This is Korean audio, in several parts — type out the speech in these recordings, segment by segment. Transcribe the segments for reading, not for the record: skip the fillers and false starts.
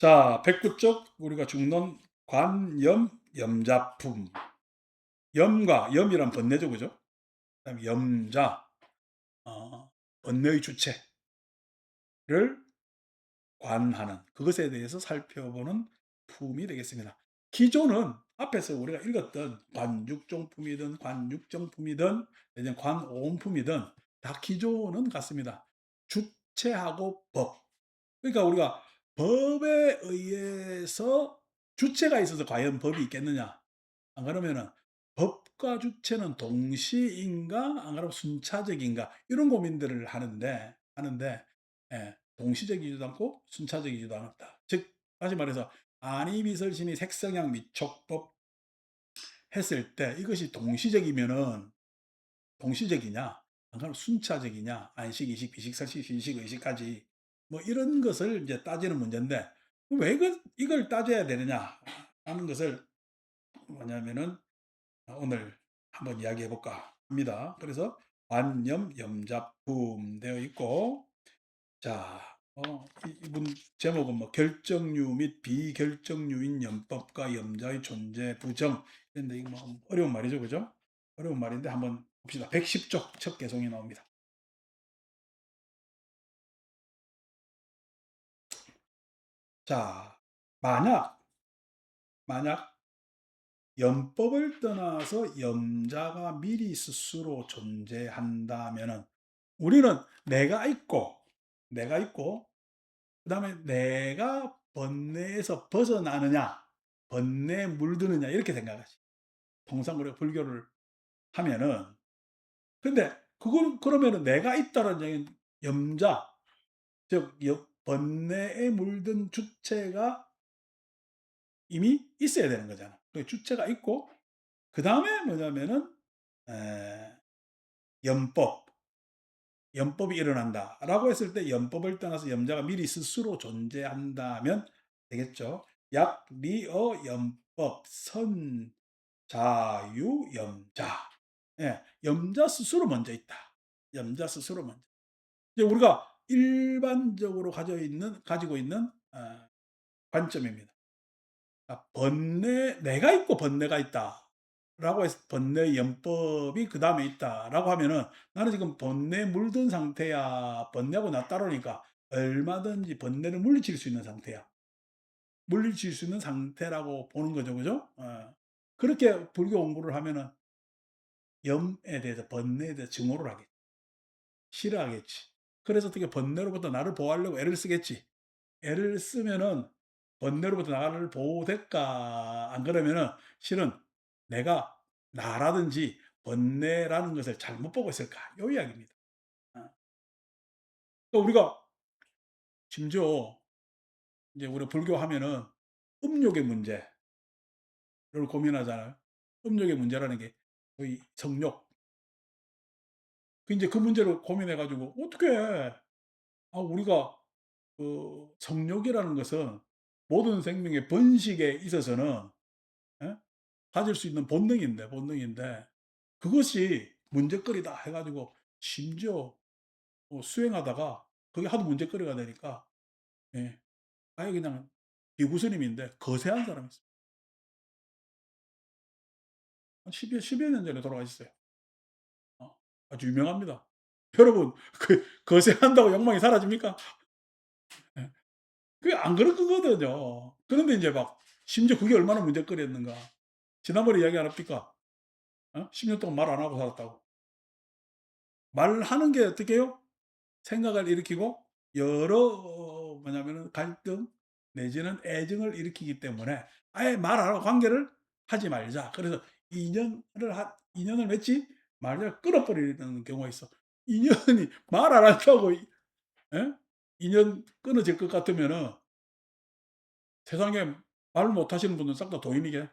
자, 109쪽 우리가 죽는 관염, 염자품. 염과 염이란 번뇌죠, 그죠? 그다음에 염자, 번뇌의 주체를 관하는 그것에 대해서 살펴보는 품이 되겠습니다. 기존은 앞에서 우리가 읽었던 관육종품이든 관육정품이든 관오음품이든 다 기존은 같습니다. 주체하고 법. 그러니까 우리가 법에 의해서 주체가 있어서 과연 법이 있겠느냐? 안 그러면은 법과 주체는 동시인가? 안 그러면 순차적인가? 이런 고민들을 하는데 동시적이지도 않고 순차적이지도 않았다. 즉 다시 말해서 안이미설신이 색성향 미촉법 했을 때 이것이 동시적이면은 동시적이냐? 안 그러면 순차적이냐? 안식, 이식, 비식, 설식, 신식, 의식까지 뭐 이런 것을 이제 따지는 문제인데 왜 이걸 따져야 되느냐 하는 것을 뭐냐면은 오늘 한번 이야기해 볼까 합니다. 그래서 관염, 염자품 되어 있고 자, 이분 제목은 뭐 결정류 및 비결정류인 염법과 염자의 존재 부정. 근데 이거 뭐 어려운 말이죠, 그죠? 어려운 말인데 한번 봅시다. 110쪽 첫 개송이 나옵니다. 자, 만약 염법을 떠나서 염자가 미리 스스로 존재한다면은 우리는 내가 있고 그다음에 내가 번뇌에서 벗어나느냐, 번뇌에 물드느냐 이렇게 생각하지. 통상 우리가 불교를 하면은 근데 그걸 그러면은 내가 있다는 얘기는 염자, 즉 번뇌에 물든 주체가 이미 있어야 되는 거잖아. 그 주체가 있고 그 다음에 뭐냐면은 에, 염법, 염법이 일어난다라고 했을 때 염법을 떠나서 염자가 미리 스스로 존재한다면 되겠죠. 약, 리어, 염법, 선, 자유, 염자. 예, 염자 스스로 먼저 있다. 염자 스스로 먼저. 이제 우리가 일반적으로 가지고 있는 관점입니다. 내가 있고 번뇌가 있다. 라고 해서 번뇌 염법이 그 다음에 있다라고 하면은 나는 지금 번뇌 물든 상태야. 번뇌하고 나 따로니까 얼마든지 번뇌를 물리칠 수 있는 상태야. 물리칠 수 있는 상태라고 보는 거죠. 그죠? 그렇게 불교 공부를 하면은 염에 대해서 번뇌에 대해서 증오를 하겠지. 싫어하겠지. 그래서 어떻게 번뇌로부터 나를 보호하려고 애를 쓰겠지. 애를 쓰면은 번뇌로부터 나를 보호될까? 안 그러면은 실은 내가 나라든지 번뇌라는 것을 잘못 보고 있을까? 요 이야기입니다. 어. 또 우리가 심지어 이제 우리 불교 하면은 음욕의 문제를 고민하잖아요. 음욕의 문제라는 게 거의 성욕. 그 이제 그 문제를 고민해 가지고 어떻게 우리가 성욕이라는 것은 모든 생명의 번식에 있어서는 예? 가질 수 있는 본능인데 그것이 문제거리다 해가지고 심지어 수행하다가 그게 하도 문제거리가 되니까 예, 아예 그냥 비구스님인데 거세한 사람이 있어요. 한 10여 년 전에 돌아가셨어요. 아주 유명합니다. 여러분 그 거세한다고 욕망이 사라집니까? 예. 그게 안 그럴 거거든요. 그런데 이제 막 심지어 그게 얼마나 문제거리였는가. 지난번에 이야기 안 합니까? 10년 동안 말 안 하고 살았다고. 말하는 게 어떻게 해요? 생각을 일으키고 여러 뭐냐면은 갈등 내지는 애정을 일으키기 때문에 아예 말 안 하고 관계를 하지 말자. 그래서 인연을 맺지 말자 끊어버리는 경우가 있어. 인연이 말 안 한다고 예? 인연 끊어질 것 같으면은 세상에 말 못하시는 분들 싹 다 도인이게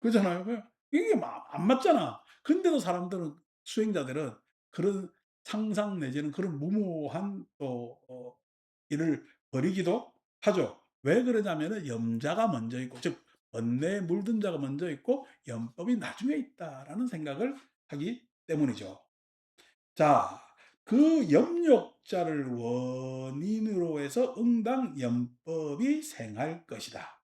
그렇잖아요. 이게 안 맞잖아. 근데도 사람들은 수행자들은 그런 상상 내지는 그런 무모한 또 일을 벌이기도 하죠. 왜 그러냐면은 염자가 먼저 있고 즉 번뇌에 물든 자가 먼저 있고 염법이 나중에 있다라는 생각을 하기 때문이죠. 자, 그 염욕자를 원인으로 해서 응당 염법이 생할 것이다.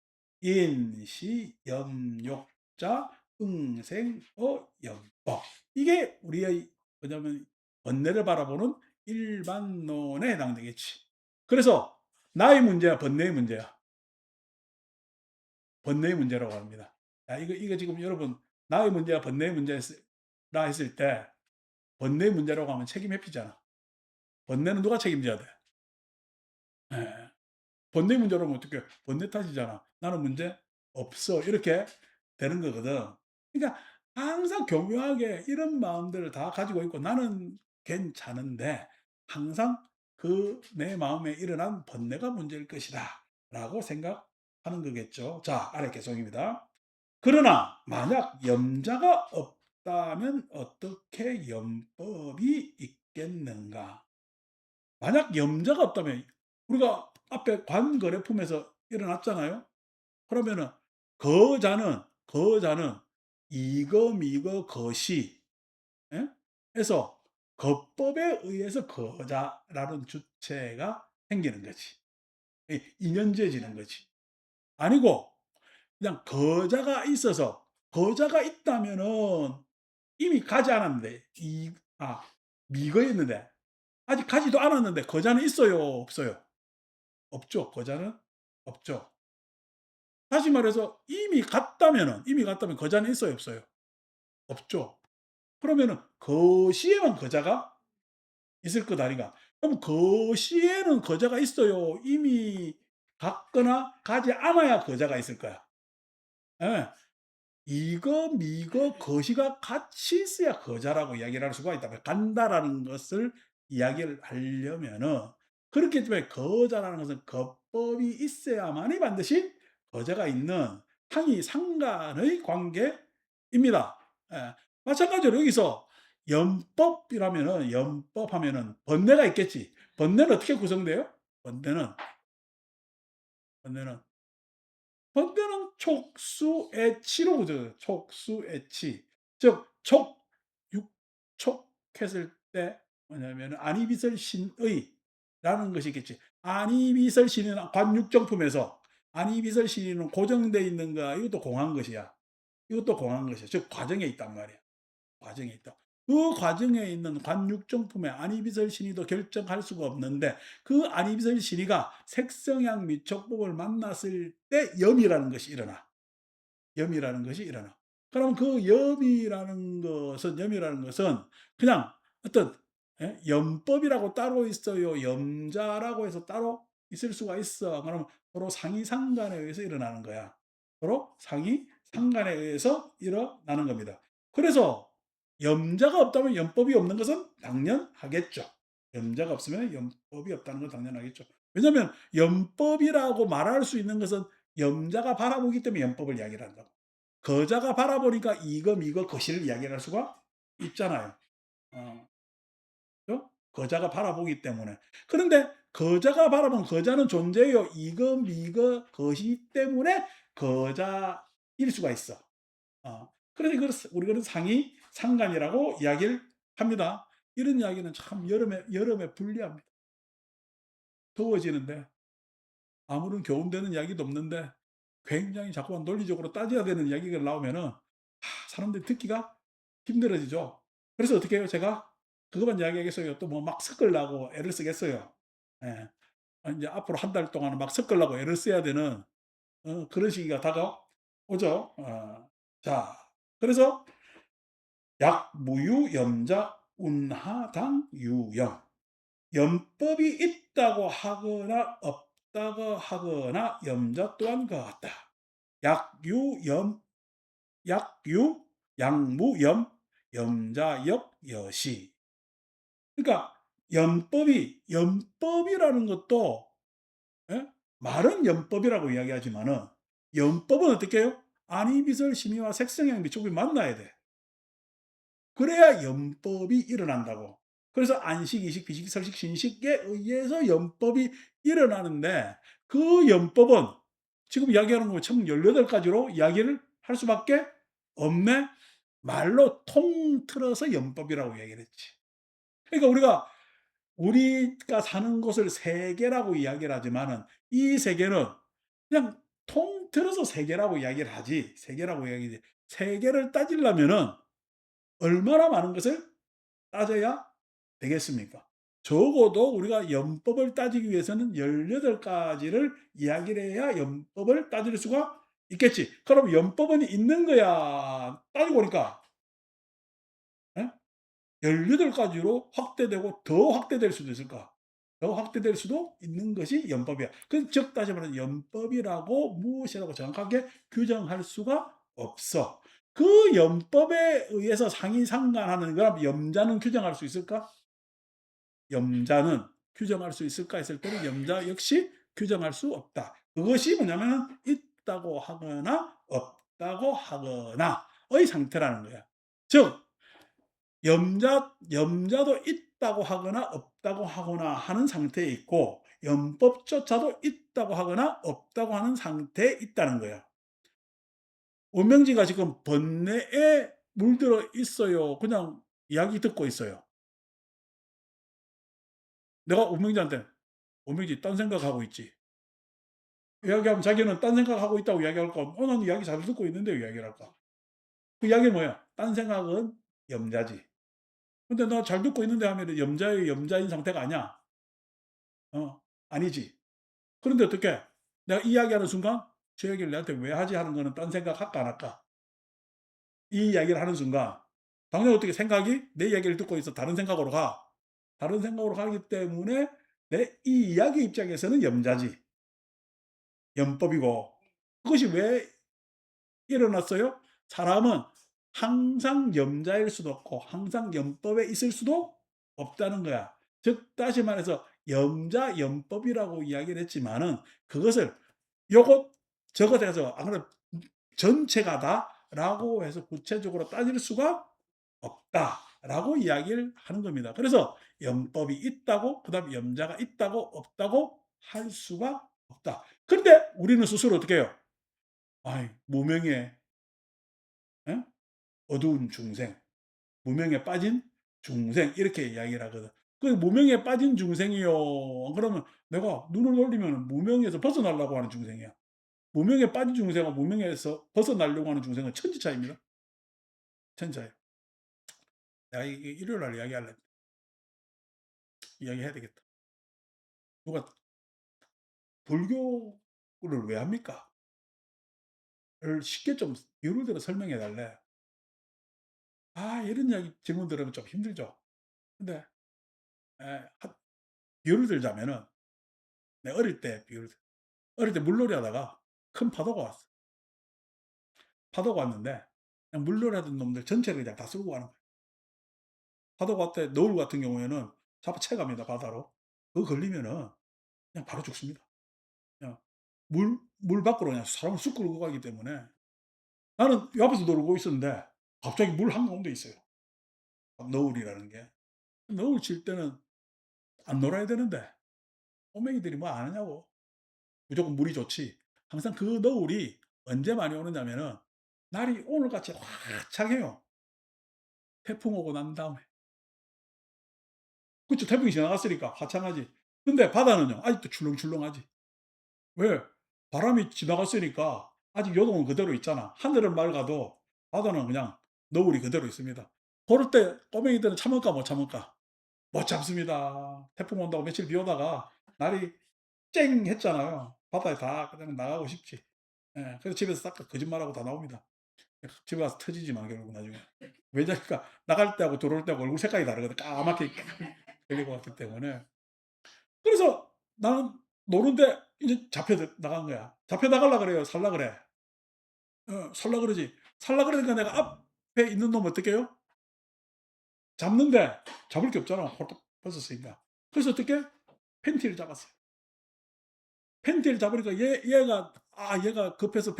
인시 염욕자 응생어 염법. 이게 우리의 뭐냐면 번뇌를 바라보는 일반론에 해당되겠지. 그래서 나의 문제야, 번뇌의 문제야. 번뇌의 문제라고 합니다. 야, 이거 지금 여러분 나의 문제야, 번뇌의 문제라 했을 때 번뇌의 문제라고 하면 책임 회피잖아. 번뇌는 누가 책임져야 돼? 예. 번뇌 문제라면 어떡해. 번뇌 탓이잖아. 나는 문제 없어. 이렇게 되는 거거든. 그러니까 항상 교묘하게 이런 마음들을 다 가지고 있고 나는 괜찮은데 항상 그 내 마음에 일어난 번뇌가 문제일 것이다. 라고 생각하는 거겠죠. 자, 아래 계속입니다. 그러나 만약 염자가 없다면 어떻게 염법이 있겠는가? 만약 염자가 없다면 우리가 앞에 관거래품에서 일어났잖아요. 그러면은 거자는 이거 미거 거시 예? 해서 거법에 의해서 거자라는 주체가 생기는 거지. 인연지어지는 거지. 아니고 그냥 거자가 있어서 거자가 있다면은 이미 가지 않았는데 미거였는데 아직 가지도 않았는데 거자는 있어요, 없어요? 없죠. 거자는 없죠. 다시 말해서 이미 갔다면 거자는 있어요, 없어요? 없죠. 그러면은 거시에만 거자가 있을 것 아닌가? 그럼 거시에는 거자가 있어요. 이미 갔거나 가지 않아야 거자가 있을 거야. 예. 이거 미거 거시가 같이 있어야 거자라고 이야기를 할 수가 있다. 간다라는 것을 이야기를 하려면은 그렇기 때문에 거자라는 것은 거법이 있어야만이 반드시 거자가 있는 상이 상간의 관계입니다. 예. 마찬가지로 여기서 연법이라면은 연법하면은 번뇌가 있겠지. 번뇌는 어떻게 구성돼요? 번뇌는 번뇌는 번뇌는 촉수애치로 구조돼요. 촉수애치. 즉 촉했을 때 뭐냐면은 안이비설신의라는 것이 있겠지. 안이비설신은 관육정품에서 안이비설신의는 고정되어 있는 거 이것도 공한 것이야. 이것도 공한 것이야. 즉 과정에 있단 말이야. 과정에 있다. 그 과정에 있는 관육정품의 안이비설 신의도 결정할 수가 없는데 그 안이비설 신의가 색성향 미촉법을 만났을 때 염이라는 것이 일어나. 그럼 그 염이라는 것은 그냥 어떤 염법이라고 따로 있어요. 염자라고 해서 따로 있을 수가 있어. 그럼 서로 상이상간에 의해서 일어나는 거야. 서로 상이상간에 의해서 일어나는 겁니다. 그래서 염자가 없다면 염법이 없는 것은 당연하겠죠. 염자가 없으면 염법이 없다는 건 당연하겠죠. 왜냐하면 염법이라고 말할 수 있는 것은 염자가 바라보기 때문에 염법을 이야기를 한다고. 거자가 바라보니까 이거 미거 거시를 이야기할 수가 있잖아요. 어, 그죠? 거자가 바라보기 때문에. 그런데 거자가 바라본 거자는 존재요. 이거 미거 거시 때문에 거자일 수가 있어. 그래서 이걸 우리가 상이 상간이라고 이야기를 합니다. 이런 이야기는 참 여름에 불리합니다. 더워지는데 아무런 교훈되는 이야기도 없는데 굉장히 자꾸만 논리적으로 따져야 되는 이야기가 나오면은 사람들이 듣기가 힘들어지죠. 그래서 어떻게 해요? 제가 그것만 이야기하겠어요. 또 뭐 막 섞으려고 애를 쓰겠어요. 예. 이제 앞으로 한 달 동안은 막 섞으려고 애를 써야 되는 그런 시기가 다가오죠. 자, 그래서 약무유 염자 운하당 유염. 염법이 있다고 하거나 없다고 하거나 염자 또한 같다. 약유염, 약유, 양무염, 염자역, 여시. 그러니까 염법이라는 것도 예? 말은 염법이라고 이야기하지만은 염법은 어떻게 해요? 안이비설 심의와 색성향 미촉이 만나야 돼. 그래야 염법이 일어난다고. 그래서 안식, 이식, 비식, 설식, 신식에 의해서 염법이 일어나는데 그 염법은 지금 이야기하는 거 총 18가지로 이야기를 할 수밖에 없네. 말로 통틀어서 염법이라고 얘기를 했지. 그러니까 우리가 우리가 사는 곳을 세계라고 이야기를 하지만은 이 세계는 그냥 통틀어서 세계라고 이야기를 하지, 세계라고 이야기지, 세계를 따지려면은 얼마나 많은 것을 따져야 되겠습니까? 적어도 우리가 연법을 따지기 위해서는 18 가지를 이야기를 해야 연법을 따질 수가 있겠지. 그럼 연법은 있는 거야, 따지고 보니까 예? 18 가지로 확대되고 더 확대될 수도 있을까? 더 확대될 수도 있는 것이 연법이야. 즉 다시 말해서 연법이라고 무엇이라고 정확하게 규정할 수가 없어. 그 연법에 의해서 상이상관하는 거라 염자는 규정할 수 있을까? 염자는 규정할 수 있을까 했을 때는 염자 역시 규정할 수 없다. 그것이 뭐냐면 있다고 하거나 없다고 하거나의 상태라는 거야. 즉 염자도 있다고 하거나 없다고 하거나 하는 상태에 있고 연법조차도 있다고 하거나 없다고 하는 상태에 있다는 거야. 오명지가 지금 번뇌에 물들어 있어요. 그냥 이야기 듣고 있어요. 내가 오명지한테 "오명지 딴 생각하고 있지." 이야기하면 자기는 딴 생각하고 있다고 이야기할까? 난 이야기 잘 듣고 있는데 이야기를 할까? 그 이야기는 뭐야? 딴 생각은 염자지. 근데 나 잘 듣고 있는데 하면은 염자의 염자인 상태가 아니야. 아니지. 그런데 어떻게? 내가 이야기하는 순간 저 얘기를 내한테 왜 하지 하는 거는 딴 생각 할까 안 할까? 이 이야기를 하는 순간 당연히 어떻게 생각이 내 이야기를 듣고 있어 다른 생각으로 가. 다른 생각으로 가기 때문에 내 이 이야기 입장에서는 염자지. 염법이고. 그것이 왜 일어났어요? 사람은 항상 염자일 수도 없고 항상 염법에 있을 수도 없다는 거야. 즉 다시 말해서 염자 염법이라고 이야기를 했지만은 그것을 요것 저것 해서 안 그래 전체가 다라고 해서 구체적으로 따질 수가 없다라고 이야기를 하는 겁니다. 그래서 염법이 있다고 그다음에 염자가 있다고 없다고 할 수가 없다. 근데 우리는 스스로 어떻게 해요? 아이 무명의 예? 어두운 중생, 무명에 빠진 중생 이렇게 이야기를 하거든. 그 무명에 빠진 중생이요. 그러면 내가 눈을 돌리면 무명에서 벗어나려고 하는 중생이야. 무명에 빠진 중생과 무명에서 벗어나려고 하는 중생은 천지 차이입니다. 천지 차이. 내가 일요일 날 이야기할래. 이야기해야 되겠다. 누가 불교를 왜 합니까? 를 쉽게 좀 예를 들어 설명해 달래. 이런 이야기 질문 들으면 좀 힘들죠. 근데 예를 들자면은 내 어릴 때 비유를 어릴 때 물놀이 하다가 큰 파도가 왔어. 파도가 왔는데 그냥 물놀이 하던 놈들 전체를 그냥 다 쓸고 가는 거야. 파도가 왔대 노을 같은 경우에는 잡아채 갑니다 바다로. 그거 걸리면은 그냥 바로 죽습니다. 그냥 물 밖으로 그냥 사람을 쑥 끌고 가기 때문에 나는 옆에서 놀고 있었는데 갑자기 물 한가운데 있어요. 너울이라는 게. 너울 칠 때는 안 놀아야 되는데 꼬맹이들이 뭐 아느냐고. 무조건 물이 좋지. 항상 그 너울이 언제 많이 오느냐면은 날이 오늘같이 화창해요. 태풍 오고 난 다음에. 그쵸. 태풍이 지나갔으니까 화창하지. 근데 바다는요. 아직도 출렁출렁하지. 왜? 바람이 지나갔으니까 아직 요동은 그대로 있잖아. 하늘은 맑아도 바다는 그냥 너울이 그대로 있습니다. 고럴 때 꼬맹이들은 참을까 못 참을까? 못 참습니다. 태풍 온다고 며칠 비 오다가 날이 쨍 했잖아요. 바다에 다 그냥 나가고 싶지. 예. 그래서 집에서 싹 거짓말하고 다 나옵니다. 집에 가서 터지지만 결국 나중에. 왜냐니까 나갈 때하고 들어올 때하고 얼굴 색깔이 다르거든. 까맣게 걸리고 왔기 때문에. 그래서 나는 노는데 이제 잡혀 나간 거야. 잡혀 나가려 그래요. 살라 그래. 살라 그러지. 살라 그러니까 내가 앞에 있는 놈 어떻게 해요? 잡는데 잡을 게 없잖아. 홀딱 벗었으니까. 그래서 어떻게? 팬티를 잡았어요. 팬티를 잡으니까 얘가 급해서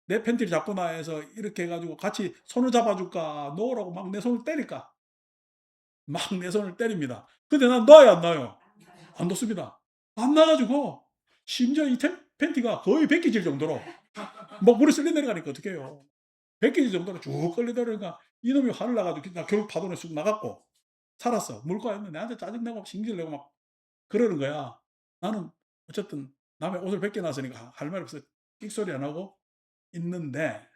내 팬티를 잡구나 해서 이렇게 해가지고 같이 손을 잡아줄까 놓으라고 막 내 손을 때릴까 막 내 손을 때립니다. 근데 난 놔요 안 놔요? 안 놓습니다. 안 놔가지고 심지어 이 팬티가 거의 벗겨질 정도로 막 물에 쓸려 내려가니까 어떻게 해요? 벗겨질 정도로 쭉 끌리다 보니까 이놈이 화를 나가지고 나 결국 파도에 쑥 나갔고 살았어. 물고였는데 내한테 짜증내고 징질내고 막 그러는 거야. 나는 어쨌든 남의 옷을 벗겨 놨으니까 할 말 없어 끽소리 안 하고 있는데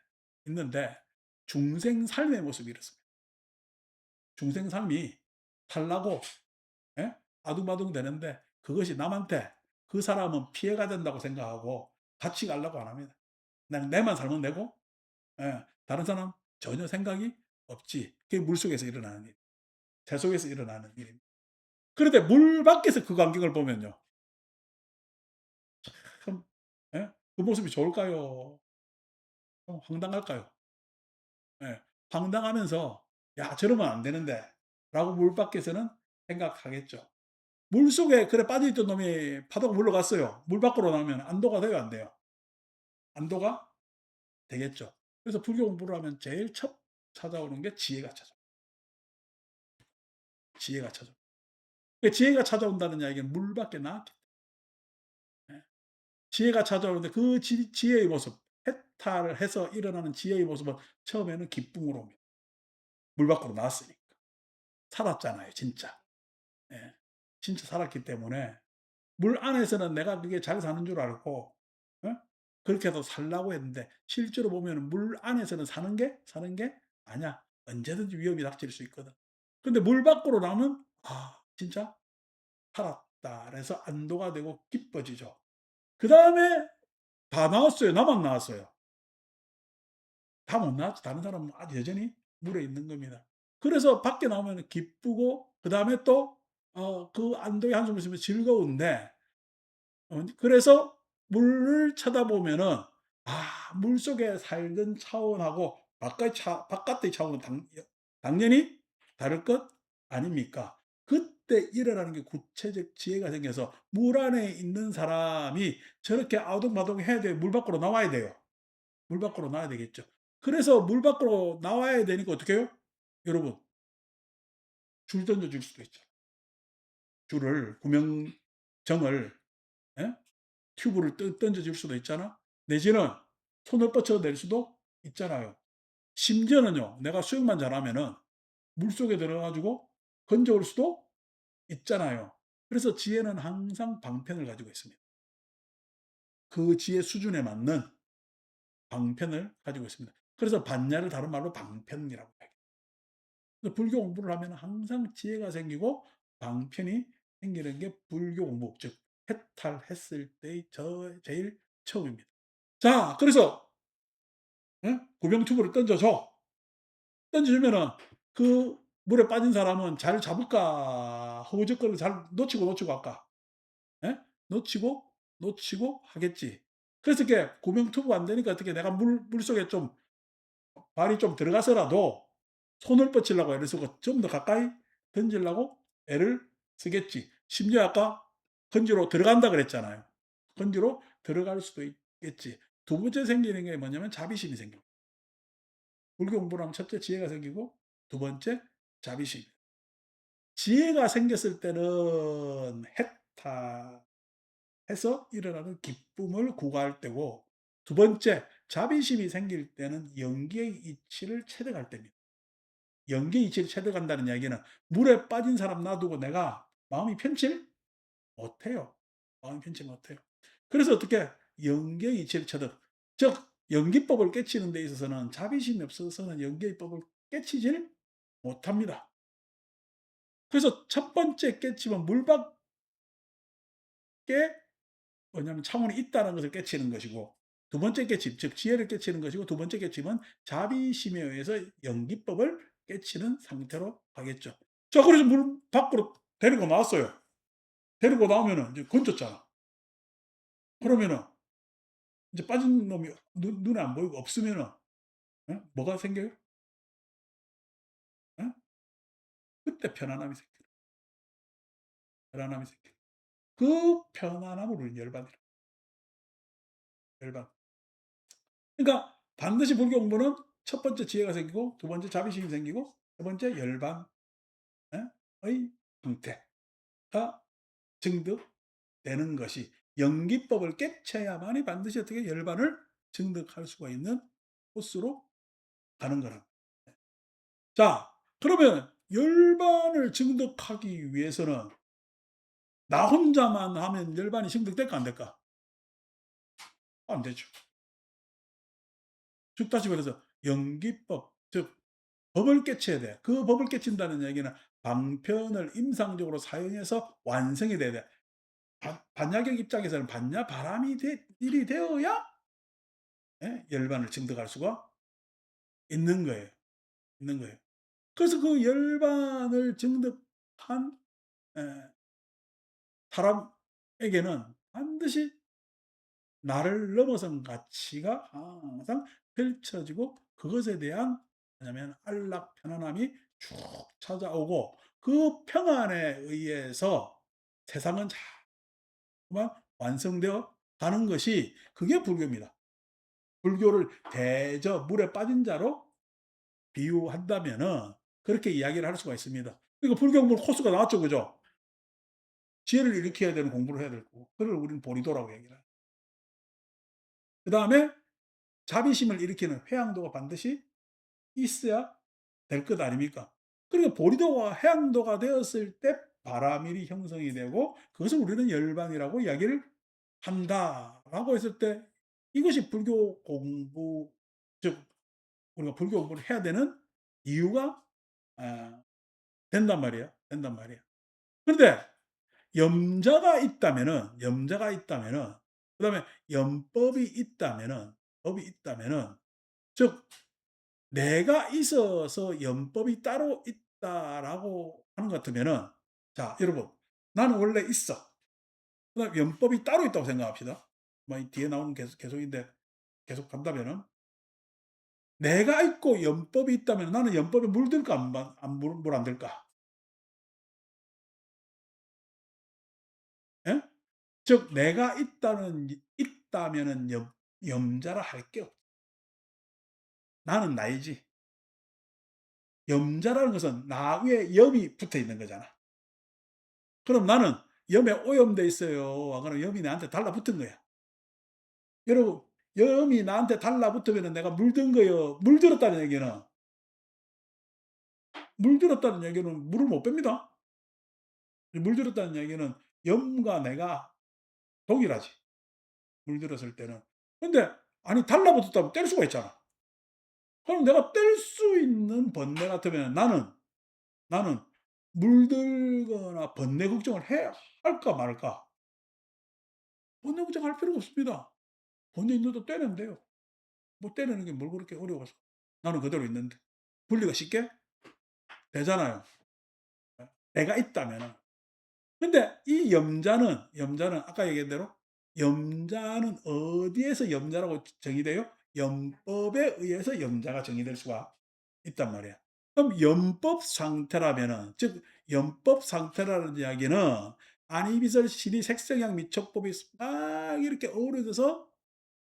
중생 삶의 모습이 이렇습니다. 중생 삶이 살라고 예? 아둥바둥 되는데 그것이 남한테 그 사람은 피해가 된다고 생각하고 같이 가려고 안 합니다. 그냥 내만 살면 되고 다른 사람 전혀 생각이 없지. 그게 물속에서 일어나는 일, 새 속에서 일어나는 일입니다. 그런데 물 밖에서 그 광경을 보면요. 참 예? 그 모습이 좋을까요? 좀 황당할까요? 예. 황당하면서 '야 저러면 안 되는데.'라고 물 밖에서는 생각하겠죠. 물속에 그래 빠져 있던 놈이 파도가 물러갔어요. 물 밖으로 나오면 안도가 돼요, 안 돼요? 안도가 되겠죠. 그래서 불교 공부를 하면 제일 첫 찾아오는 게 지혜가 찾아옵니다. 지혜가 찾아옵니다. 그 지혜가 찾아온다는 이야기는 물 밖에 나왔기 때문에 지혜가 찾아오는데 그 지혜의 모습, 해탈을 해서 일어나는 지혜의 모습은 처음에는 기쁨으로 옵니다. 물 밖으로 나왔으니까. 살았잖아요, 진짜. 예. 진짜 살았기 때문에 물 안에서는 내가 그게 잘 사는 줄 알고 어? 그렇게 해서 살라고 했는데 실제로 보면 물 안에서는 사는 게 아니야. 언제든지 위험이 닥칠 수 있거든. 근데 물 밖으로 나오면 진짜 살았다. 그래서 안도가 되고 기뻐지죠. 그다음에 다 나왔어요. 나만 나왔어요. 다 못 나왔죠. 다른 사람은 아직 여전히 물에 있는 겁니다. 그래서 밖에 나오면 기쁘고 그다음에 또 그 안도의 한숨을 쉬면서 즐거운데 그래서 물을 쳐다보면은 물속에 살던 차원하고 바깥의 차원은 당연히 다를 것 아닙니까? 그때 일어나는 게 구체적 지혜가 생겨서 물 안에 있는 사람이 저렇게 아동바동해야 돼요. 물 밖으로 나와야 돼요. 물 밖으로 나와야 되겠죠. 그래서 물 밖으로 나와야 되니까 어떻게 해요? 여러분, 줄 던져 줄 수도 있죠. 줄을, 구명정을, 예? 튜브를 던져 줄 수도 있잖아. 내지는 손을 뻗쳐 낼 수도 있잖아요. 심지어는요, 내가 수영만 잘하면은 물속에 들어가지고 건져올 수도 있잖아요. 그래서 지혜는 항상 방편을 가지고 있습니다. 그 지혜 수준에 맞는 방편을 가지고 있습니다. 그래서 반야를 다른 말로 방편이라고 해요. 불교 공부를 하면 항상 지혜가 생기고 방편이 생기는 게 불교 공부, 즉 해탈했을 때의 제일 처음입니다. 자, 그래서 구명투구를 던져줘. 던져주면은 그 물에 빠진 사람은 잘 잡을까 허우적거리고 잘 놓치고 할까? 예? 놓치고 하겠지. 그래서 이렇게 구명투구가 안 되니까 어떻게 내가 물속에 좀 발이 좀 들어가서라도 손을 뻗치려고 애를 쓰고 좀 더 가까이 던지려고 애를 쓰겠지. 심지어 아까 건지로 들어간다 그랬잖아요. 건지로 들어갈 수도 있겠지. 두 번째 생기는 게 뭐냐면 자비심이 생깁니다. 불교 공부를 하면 첫째 지혜가 생기고 두 번째 자비심. 지혜가 생겼을 때는 해탈해서 일어나는 기쁨을 구가할 때고 두 번째 자비심이 생길 때는 영기의 이치를 체득할 때입니다. 영기의 이치를 체득한다는 이야기는 물에 빠진 사람 놔두고 내가 마음이 편칠 못해요. 마음이 편치 못해요. 그래서 어떻게 영기의 이치를 체득, 즉 연기법을 깨치는 데 있어서는 자비심이 없어서는 연기법을 깨치질 못합니다. 그래서 첫 번째 깨치면 물 밖에 뭐냐면 차원이 있다는 것을 깨치는 것이고 두 번째 깨침, 즉 지혜를 깨치는 것이고 두 번째 깨침은 자비심에 의해서 연기법을 깨치는 상태로 가겠죠. 자, 그래서 물 밖으로 데리고 나왔어요. 데리고 나오면은 이제 건졌잖아. 그러면은 이제 빠진 놈이 눈에 안 보이고 없으면은 뭐가 생겨요? 어? 그때 편안함이 생겨요. 편안함이 생겨요. 그 편안함을 우리는 열반이라. 열반. 그러니까 반드시 불교 공부는 첫 번째 지혜가 생기고 두 번째 자비심이 생기고 세 번째 열반의 형태가 증득되는 것이 연기법을 깨쳐야만이 반드시 어떻게 열반을 증득할 수가 있는 코스로 가는 거라. 자, 그러면 열반을 증득하기 위해서는 나 혼자만 하면 열반이 증득될까 안 될까? 안 되죠. 즉 다시 말해서 연기법, 즉 법을 깨쳐야 돼. 그 법을 깨친다는 얘기는 방편을 임상적으로 사용해서 완성이 돼야 돼. 반야경 입장에서는 반야 바람이 일이 되어야 열반을 증득할 수가 있는 거예요. 있는 거예요. 그래서 그 열반을 증득한 에, 사람에게는 반드시 나를 넘어선 가치가 항상 펼쳐지고 그것에 대한 뭐냐면 안락 편안함이 쭉 찾아오고 그 평안에 의해서 세상은 자꾸만 완성되어 가는 것이 그게 불교입니다. 불교를 대저 물에 빠진 자로 비유한다면은 그렇게 이야기를 할 수가 있습니다. 그러니까 불교 공부 코스가 나왔죠, 그죠? 지혜를 일으켜야 되는 공부를 해야 될 거고, 그걸 우리는 보리도라고 얘기를 해요. 그 다음에 자비심을 일으키는 회양도가 반드시 있어야 될 것 아닙니까? 그러니까 보리도와 해양도가 되었을 때 바라밀이 형성이 되고 그것을 우리는 열반이라고 이야기를 한다라고 했을 때 이것이 불교 공부, 즉 우리가 불교 공부를 해야 되는 이유가 아, 된단 말이에요. 된단 말이에요. 그런데 염자가 있다면은 그다음에 염법이 있다면은 법이 있다면은 즉 내가 있어서 염법이 따로 있다라고 하는 것 같으면은 자 여러분 나는 원래 있어. 그다음 염법이 따로 있다고 생각합시다. 뭐 뒤에 나오는 계속인데 계속 간다면은 내가 있고 염법이 있다면 나는 염법에 물들까 물 안 들까? 예? 즉 내가 있다면은 염자라 할 게 없. 나는 나이지. 염자라는 것은 나 위에 염이 붙어 있는 거잖아. 그럼 나는 염에 오염돼 있어요. 그럼 염이 나한테 달라붙은 거야. 여러분, 염이 나한테 달라붙으면 내가 물든 거예요. 물들었다는 얘기는 물들었다는 얘기는 물을 못 뺍니다. 물들었다는 얘기는 염과 내가 동일하지. 물들었을 때는. 근데 아니 달라붙었다면 뗄 수가 있잖아. 그럼 내가 뗄 수 있는 번뇌 같으면 나는 물들거나 번뇌 걱정을 해야 할까 말까? 번뇌 걱정할 필요가 없습니다. 번뇌 있는데 떼면 돼요. 뭐 떼내는 게 뭘 그렇게 어려워서. 나는 그대로 있는데. 분리가 쉽게 되잖아요. 내가 있다면은. 근데 이 염자는 아까 얘기한 대로 염자는 어디에서 염자라고 정의돼요? 염법에 의해서 염자가 정의될 수가 있단 말이야. 그럼 염법 상태라면은 즉 염법 상태라는 이야기는 안이비설 실이 색성향 미촉법이 막 이렇게 어우러져서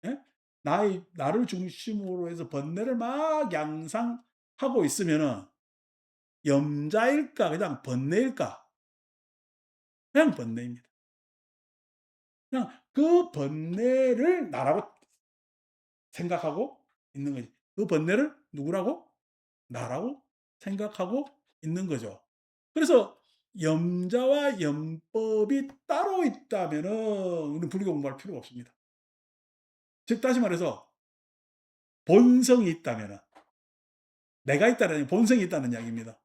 예? 나를 중심으로 해서 번뇌를 막 양상하고 있으면은 염자일까 그냥 번뇌일까? 그냥 번뇌입니다. 그냥 그 번뇌를 나라고 생각하고 있는 거지. 그 번뇌를 누구라고? 나라고 생각하고 있는 거죠. 그래서 염자와 염법이 따로 있다면은 우리는 불교 공부할 필요가 없습니다. 즉 다시 말해서 본성이 있다면은 내가 있다는 본성이 있다는 이야기입니다.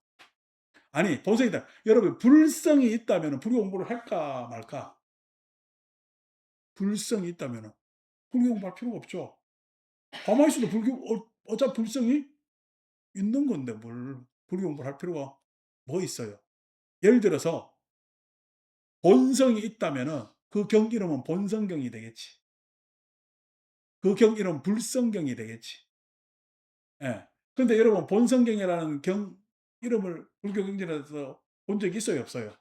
아니 본성이 있다. 여러분 불성이 있다면은 불교 공부를 할까 말까? 불성이 있다면은 불교 공부할 필요가 없죠. 가만히 있어도 어차피 불성이 있는 건데 뭘 불교 공부를 할 필요가 뭐 있어요. 예를 들어서 본성이 있다면은 그 경 이름은 본성경이 되겠지. 그 경 이름은 불성경이 되겠지. 예. 근데 여러분 본성경이라는 경 이름을 불교 경전에서 본 적이 있어요, 없어요?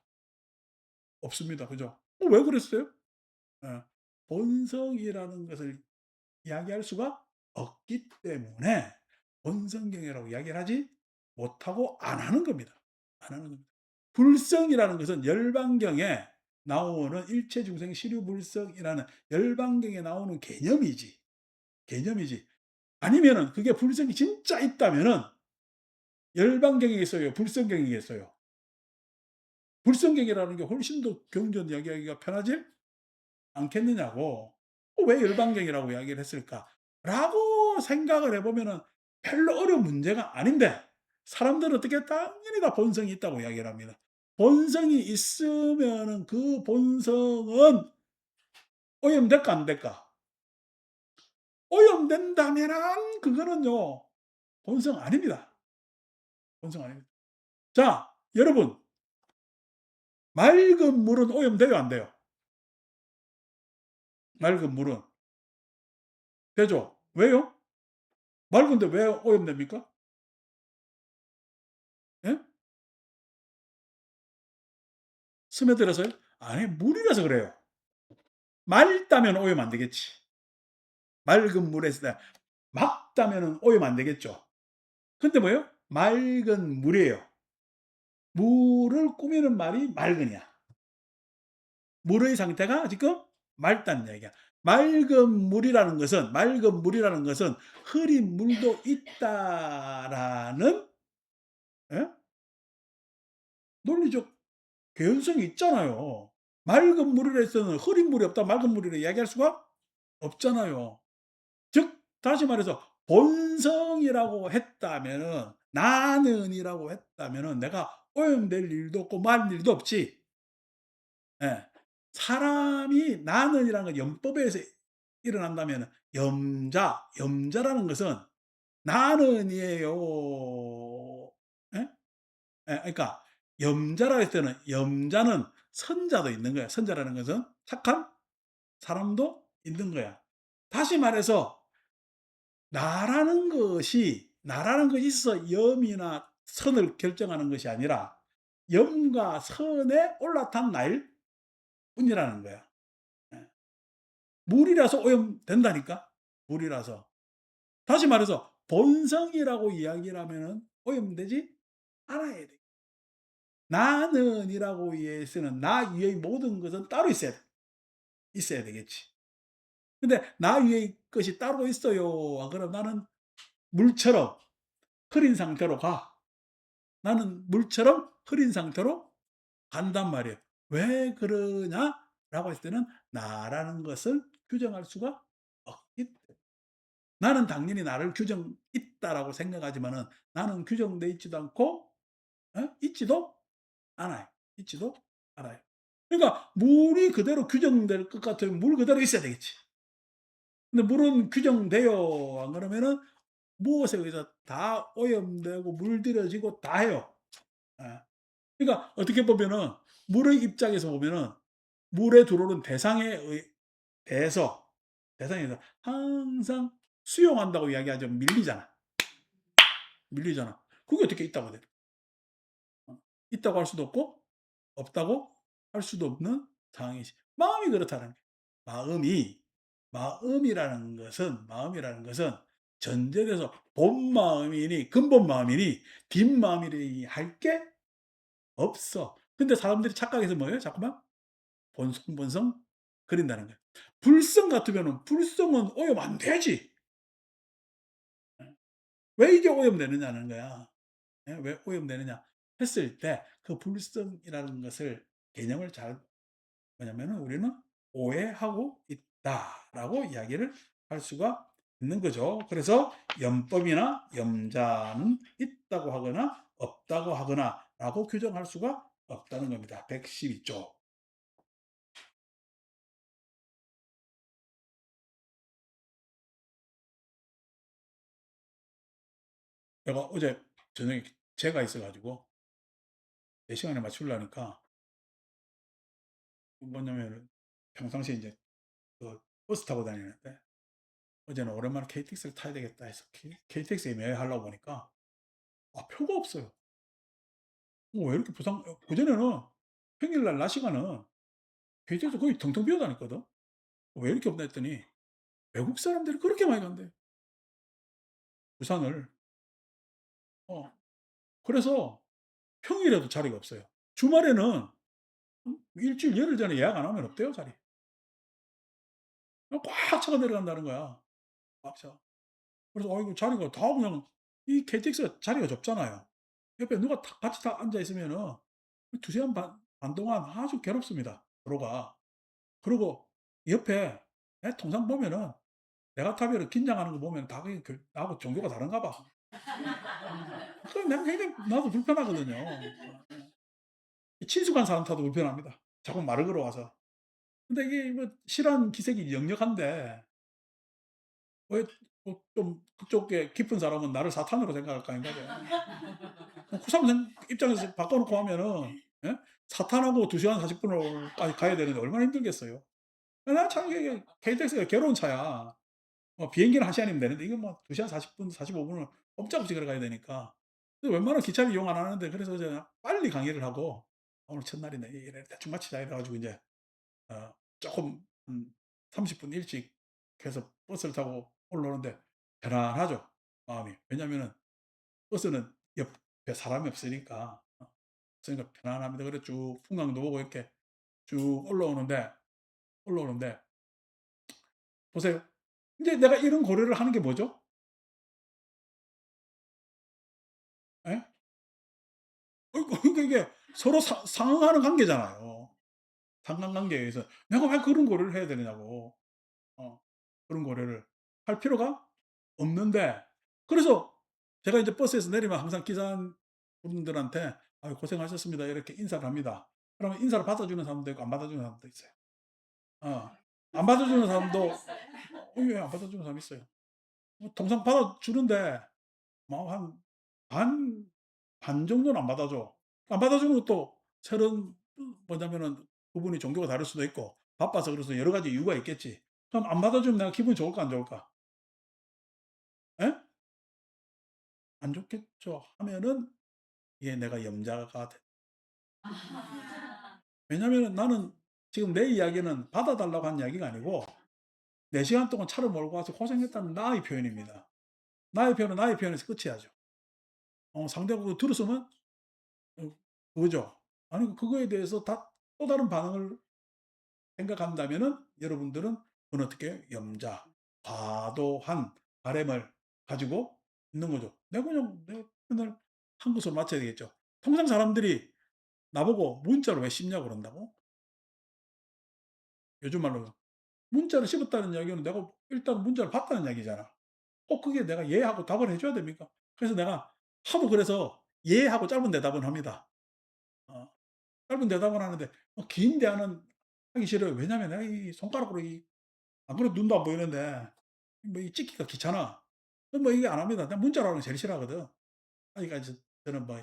없습니다. 그죠? 왜 그랬어요? 예. 본성이라는 것을 이야기할 수가 없기 때문에 본성경이라고 이야기를 하지 못하고 안 하는 겁니다. 안 하는 겁니다. 불성이라는 것은 열반경에 나오는 일체중생 시류불성이라는 열반경에 나오는 개념이지. 개념이지. 아니면은 그게 불성이 진짜 있다면은 열반경이겠어요? 불성경이겠어요? 불성경이라는 게 훨씬 더 경전 이야기하기가 편하지 않겠느냐고. 왜 열반경이라고 이야기를 했을까?'라고 생각을 해 보면은 별로 어려운 문제가 아닌데 사람들은 어떻게 당연히 다 본성이 있다고 이야기를 합니다. 본성이 있으면은 그 본성은 오염될까 안 될까? 오염된다면은 그거는요 본성 아닙니다. 본성 아닙니다. 자, 여러분 맑은 물은 오염돼요 안 돼요? 맑은 물은 되죠. 왜요? 맑은데 왜 오염됩니까? 예? 스며들어서요? 아니 물이라서 그래요. 맑다면 오염 안 되겠지. 맑은 물에서 맑다면은 오염 안 되겠죠. 근데 뭐예요? 맑은 물이에요. 물을 꾸미는 말이 맑으냐. 물의 상태가 지금 맑다는 얘기야. 맑은 물이라는 것은 흐린 물도 있다라는 예? 논리적 개연성이 있잖아요. 맑은 물이라 해서는 흐린 물이 없다 맑은 물이라 이야기할 수가 없잖아요. 즉 다시 말해서 본성이라고 했다면은 나는이라고 했다면은 내가 오염될 일도 없고 말 일도 없지. 예. 사람이 나는이라는 건 영법에서 일어난다면은 염자라는 것은 나는이에요. 예? 예 그러니까 염자라 했을 때는 염자는 선자도 있는 거야. 선자라는 것은 착한 사람도 있는 거야. 다시 말해서 나라는 것이 있어서 염이나 선을 결정하는 것이 아니라 염과 선에 올라탄 나일 뿐이라는 거야. 예. 물이라서 오염된다니까. 물이라서. 다시 말해서 본성이라고 이야기를 하면은 오염되지 않아야 돼. 나는이라고 위해서는 나 위의 모든 것은 따로 있어야 되겠지. 근데 나 위의 것이 따로 있어요. 그럼 나는 물처럼 흐린 상태로 가. 나는 물처럼 흐린 상태로 간단 말이에요. 왜 그러냐라고 했을 때는 나라는 것을 규정할 수가 없기 때문에. 나는 당연히 나를 규정 있다라고 생각하지만은 나는 규정돼 있지도 않고 있지도 않아요. 있지도 않아요. 그러니까 물이 그대로 규정될 것 같으면 물 그대로 있어야 되겠지. 근데 물은 규정돼요. 안 그러면은 무엇에 의해서 다 오염되고 물들여지고 다 해요. 예. 그러니까 어떻게 보면은 물의 입장에서 보면은 물에 들어오는 대상에서 항상 수용한다고 이야기하죠. 밀리잖아. 그게 어떻게 있다고 돼? 있다고 할 수도 없고 없다고 할 수도 없는 상황이지. 마음이 그렇다는 거예요. 마음이 마음이라는 것은 전제돼서 본 마음이니 근본 마음이니 뒷마음이니 할 게 없어. 근데 사람들이 착각해서 뭐예요? 자꾸만 본성 그린다는 거예요. 불성 같으면은 불성은 오염 안 되지. 예. 왜 이게 오염되느냐는 거야. 예. 왜 오염되느냐 했을 때 그 불성이라는 것을 개념을 잘 뭐냐면은 우리는 오해하고 있다라고 이야기를 할 수가 있는 거죠. 그래서 염법이나 염자는 있다고 하거나 없다고 하거나라고 규정할 수가 없다는 겁니다. 112조. 제가 어제 저녁에 제가 있어 가지고 내 시간에 맞추려니까 뭐냐면은 평상시에 이제 그 버스 타고 다니는데 어제는 오랜만에 KTX를 타야 되겠다 해서 KTX에 예매하려고 보니까 표가 없어요. 왜 이렇게 그전에는 평일날 낮 시간은 KTX 거의 텅텅 비어 다녔거든. 왜 이렇게 없나 했더니 외국 사람들이 그렇게 많이 간대. 부산을. 어. 그래서 평일에도 자리가 없어요. 주말에는 일주일 열흘 전에 예약 안 하면 없대요, 자리. 꽉 차가 내려간다는 거야. 꽉 차. 그래서 이거 자리가 다 그냥 이 KTX가 자리가 좁잖아요. 옆에 누가 다 같이 다 앉아 있으면은 2 시간 반 동안 아주 괴롭습니다, 서로가. 그리고 옆에 통상 보면은 내가 타면 긴장하는 거 보면 다 그게 나하고 종교가 다른가 봐. 그럼 내가 굉장히 나도 불편하거든요. 친숙한 사람 타도 불편합니다. 자꾸 말을 걸어와서. 근데 이게 뭐 실한 기색이 역력한데 왜 좀 그쪽에 깊은 사람은 나를 사탄으로 생각할 거 아닌가 봐요. 그 사람 입장에서 바꿔 놓고 하면은 예? 사탄하고 2 시간 40 분까지 가야 되는데 얼마나 힘들겠어요. 난 참 이게 KTX가 괴로운 차야. 비행기는 1 시간이면 되는데 이건 뭐 2 시간 40 분, 45 분을 꼼짝없이 걸어가야 되니까. 근데 웬만하면 기차를 이용 안 하는데 그래서 제가 빨리 강의를 하고 "오늘 첫날이네." 이래 대충 마치자 이래 가지고 인제 쪼끔 30분 일찍 해서 버스를 타고 올라오는데 편안하죠, 마음이. 왜냐하면은 버스는 옆에 사람이 없으니까. 그러니까 편안합니다. 그래 쭉 풍광도 보고 이렇게 쭉 올라오는데 보세요. 인제 내가 이런 고려를 하는 게 뭐죠? 예? 그러니까 이게 서로 상응하는 관계잖아요. 상관관계에 의해서 내가 왜 그런 고려를 해야 되느냐고. 어 그런 고려를 할 필요가 없는데 그래서 제가 이제 버스에서 내리면 항상 기사분들한테 "아유 고생하셨습니다." 이렇게 인사를 합니다. 그러면 인사를 받아주는 사람도 있고 안 받아주는 사람도 있어요. 어. 안 받아주는 사람도 예 안 받아주는 사람 있어요. 통상 받아주는데 뭐 한 반 정도는 안 받아줘. 안 받아주는 것도 새로운 뭐냐면은 그분이 종교가 다를 수도 있고 바빠서 그래서 여러 가지 이유가 있겠지. 그럼 안 받아주면 내가 기분이 좋을까 안 좋을까? 예? 안 좋겠죠. 하면은 이게 내가 염자가 돼. 왜냐면은 나는 지금 내 이야기는 받아 달라고 한 이야기가 아니고 4 시간 동안 차를 몰고 와서 고생했다는 나의 표현입니다. 나의 표현은 나의 표현에서 끝이야죠. 상대가 그거 들었으면 그거죠. 아니 그거에 대해서 또 다른 반응을 생각한다면은 여러분들은 그건 어떻게 염자, 과도한 바램을 가지고 있는 거죠. 내가 그냥 내 표현을 한 것으로 맞춰야 되겠죠. 통상 사람들이 나보고 "문자로 왜 씹냐?" 그런다고. 요즘 말로 문자를 씹었다는 이야기는 내가 일단 문자를 봤다는 이야기잖아. 꼭 그게 내가 "예." 하고 답을 해 줘야 됩니까? 그래서 내가 하도 그래서 "예." 하고 짧은 대답은 합니다. 어 짧은 대답은 하는데 긴 대화는 하기 싫어요. 왜냐하면 내가 이 손가락으로 안 그래도 눈도 안 보이는데 뭐 이 찍기가 귀찮아. 뭐 이게 안 합니다. 난 문자로 하는 거 제일 싫어하거든. 그러니까 이제 저는 뭐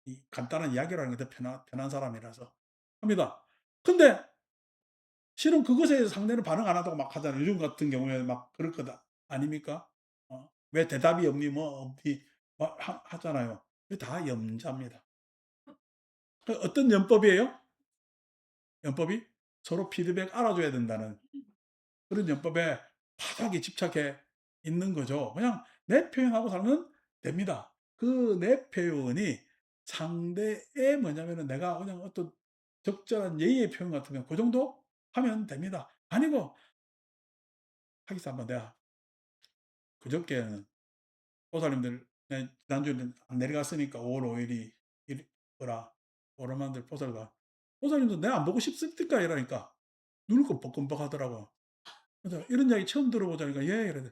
이 간단한 이야기로 하는 게 더 편한 사람이라서 합니다. 근데 실은 그것에 대해서 상대는 반응 안 한다고 막 하잖아요. 요즘 같은 경우에 막 그럴 거다 아닙니까? "왜 대답이 없니?" 뭐 없니 막 하잖아요. 그게 다 염자입니다. 그 어떤 연법이에요? 연법이 서로 피드백 알아줘야 된다는 그런 연법에 과도하게 집착해 있는 거죠. 그냥 내 표현하고 살면 됩니다. 그 내 표현이 상대의 뭐냐면은 내가 그냥 어떤 적절한 예의의 표현 같으면 그 정도 하면 됩니다. 아니고 하기사 한번 내가 그저께는 보살님들 지난주에는 안 내려갔으니까 5월 5 일이 거라 오르만들 보살과 보살님도 "내가 안 보고 싶습니까?" 이러니까 눈을 끔뻑끔뻑 하더라고. 그래서 "이런 이야기 처음 들어보자니까" "예." 이래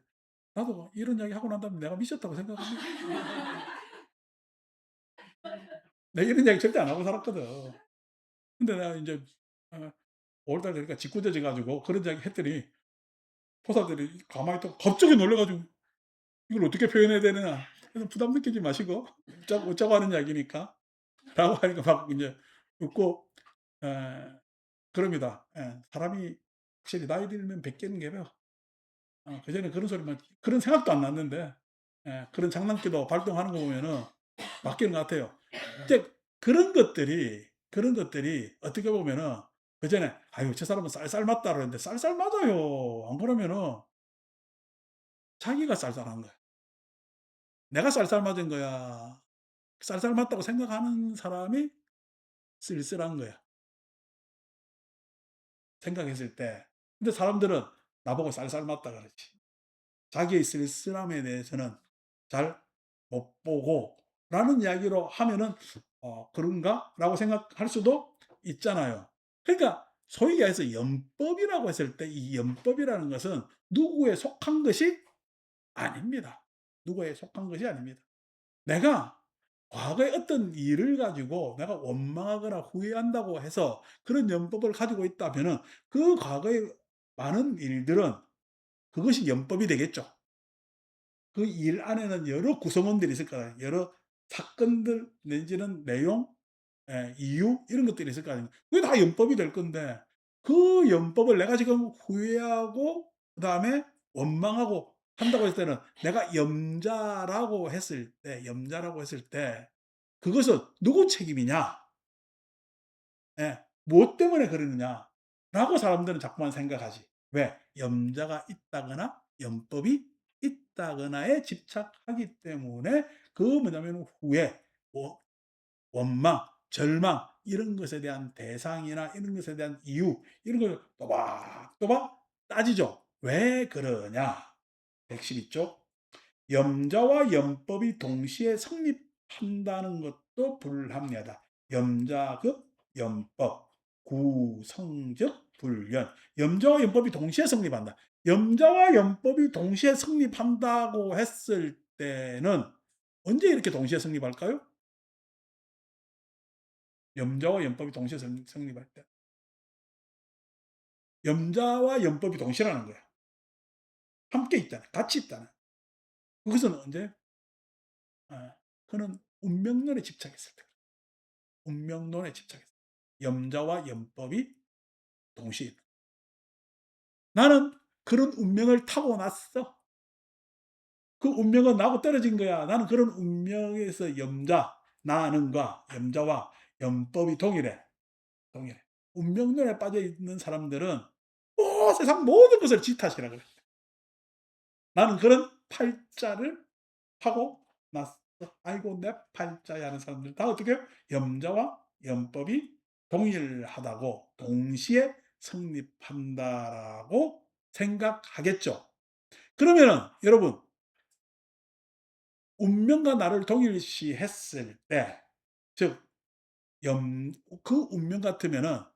나도 이런 이야기 하고 난 다음에 내가 미쳤다고 생각합니다. 내가 이런 이야기 절대 안 하고 살았거든. 근데 내가 인제 어 5월 달 되니까 짓궂어져 가지고 그런 이야기 했더니 포사들이 가만히 있다가 갑자기 놀라 가지고 "이걸 어떻게 표현해야 되느냐." 그래서 "부담 느끼지 마시고 웃자고 하는 이야기니까." 라고 하니까 막 인제 웃고 에 그럽니다. 예. 사람이 확실히 나이 들면 베끼는 게 그전에 그런 소리만 그런 생각도 안 났는데 그런 장난기도 발동하는 거 보면은 바뀌는 것 같아요. 근데 그런 것들이 어떻게 보면은 그전에 '아유 저 사람은 쌀쌀 맞다.' 그러는데 쌀쌀 맞아요. 안 그러면은 자기가 쌀쌀한 거야. 내가 쌀쌀 맞은 거야. 쌀쌀 맞다고 생각하는 사람이 쓸쓸한 거야, 생각했을 때. 근데 사람들은 나보고 쌀쌀 맞다 그러지. 자기의 쓸쓸함에 대해서는 잘 못 보고 라는 이야기로 하면은 '그런가?'라고 생각할 수도 있잖아요. 그러니까 소위 얘기해서 연법이라고 했을 때 이 연법이라는 것은 누구에 속한 것이 아닙니다. 누구에 속한 것이 아닙니다. 내가 과거에 어떤 일을 가지고 내가 원망하거나 후회한다고 해서 그런 연법을 가지고 있다면은 그 과거의 많은 일들은 그것이 연법이 되겠죠. 그 일 안에는 여러 구성원들이 있을 거아요. 여러 사건들 내지는 내용, 이유 이런 것들이 있을 거 아닙니까. 그게 다 연법이 될 건데 그 연법을 내가 지금 후회하고 그다음에 원망하고 한다고 했을 때는 내가 염자라고 했을 때 그것은 누구 책임이냐? 예. 무엇 때문에 그러느냐라고 사람들은 자꾸만 생각하지. 왜? 염자가 있다거나 연법이 있다거나에 집착하기 때문에 그 뭐냐면 후회, 워 원망, 절망 이런 것에 대한 대상이나 이런 것에 대한 이유 이런 걸 또박또박 따지죠. 왜 그러냐? 핵심 있죠. 염자와 염법이 동시에 성립한다는 것도 불합리하다. 염자급 염법, 구성적 불연. 염자와 염법이 동시에 성립한다. 염자와 염법이 동시에 성립한다고 했을 때는 언제 이렇게 동시에 성립할까요? 염자와 염법이 동시에 성립할 때. 염자와 염법이 동시라는 거야. 함께 있잖아. 같이 있다는. 그것은 언제? 그는 운명론에 집착했을 때. 운명론에 집착했어. 염자와 염법이 동시에. 나는 그런 운명을 타고났어. 그 운명은 나하고 떨어진 거야. 나는 그런 운명에서 나는과 염자와 염법이 동일해. 동일해. 운명론에 빠져 있는 사람들은 세상 모든 것을 지 탓이라 그래. 나는 그런 팔자를 하고 났어. 아이고 내 팔자야 하는 사람들 다 어떻게 해요? 염자와 염법이 동일하다고 동시에 성립한다라고 생각하겠죠. 그러면은 여러분 운명과 나를 동일시했을 때 즉 염 그 운명 같으면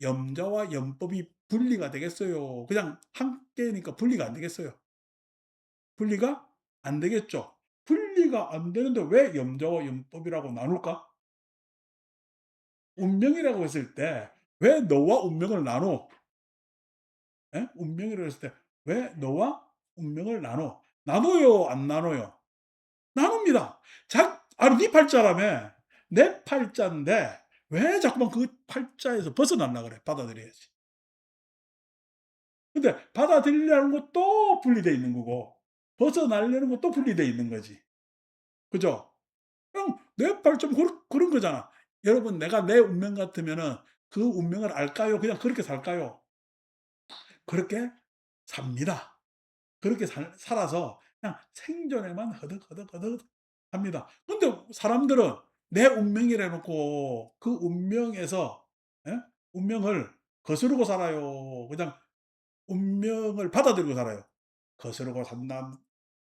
염자와 염법이 분리가 되겠어요? 그냥 함께니까 분리가 안 되겠어요? 분리가 안 되겠죠. 분리가 안 되는데 왜 염자와 염법이라고 나눌까? 운명이라고 했을 때 왜 너와 운명을 나눠? 예? 운명이라고 했을 때 왜 너와 운명을 나눠? 나눠요, 안 나눠요? 나눕니다. 아니 네 팔자라며. 내 팔자인데 왜 자꾸만 그 팔자에서 벗어나려 그래? 받아들여야지. 근데 받아들이려는 것도 분리되어 있는 거고 벗어나려는 것도 분리되어 있는 거지. 그죠? 그냥 내 발전 그런 거잖아. 여러분 내가 내 운명 같으면은 그 운명을 알까요? 그냥 그렇게 살까요? 그렇게 삽니다. 그렇게 살아서 그냥 생존에만 허덕허덕허덕 합니다. 근데 사람들은 내 운명이라 놓고 그 운명에서 예? 운명을 거스르고 살아요. 그냥 운명을 받아들이고 살아요. 거스르고 산다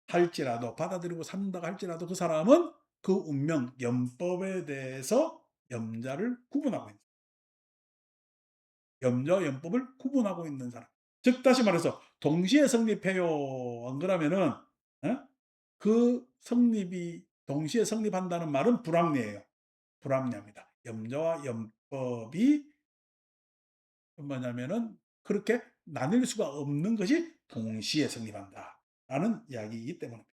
할지라도 받아들이고 산다고 할지라도 그 사람은 그 운명, 염법에 대해서 염자를 구분하고 있는 염자와 염법을 구분하고 있는 사람. 즉 다시 말해서 동시에 성립해요. 안 그러면은 어? 그 성립이 동시에 성립한다는 말은 불합리해요. 불합리합니다. 염자와 염법이 뭐냐면은 그렇게 나뉠 수가 없는 것이 동시에 성립한다라는 이야기이기 때문입니다.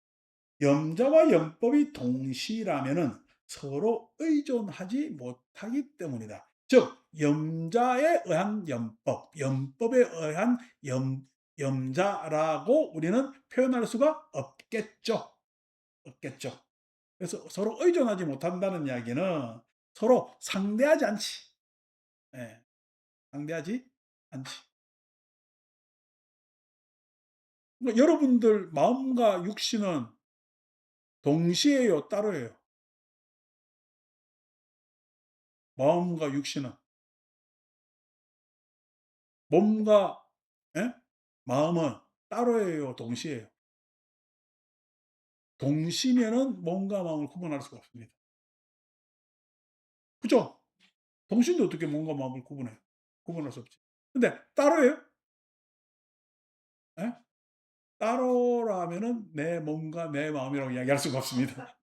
염자와 염법이 동시라면은 서로 의존하지 못하기 때문이다. 즉 염자에 의한 염법, 염법에 의한 염자라고 우리는 표현할 수가 없겠죠. 없겠죠. 그래서 서로 의존하지 못한다는 이야기는 서로 상대하지 않지. 예, 상대하지 않지. 그러니까 여러분들 마음과 육신은 동시에요, 따로예요. 마음과 육신은 몸과 예? 마음은 따로예요, 동시에요. 동시면은 몸과 마음을 구분할 수가 없습니다. 그죠? 동시인데 어떻게 몸과 마음을 구분해요? 구분할 수 없지. 근데 따로예요? 예? 따로라면은 내 몸과 내 마음이라고 이야기할 수가 없습니다.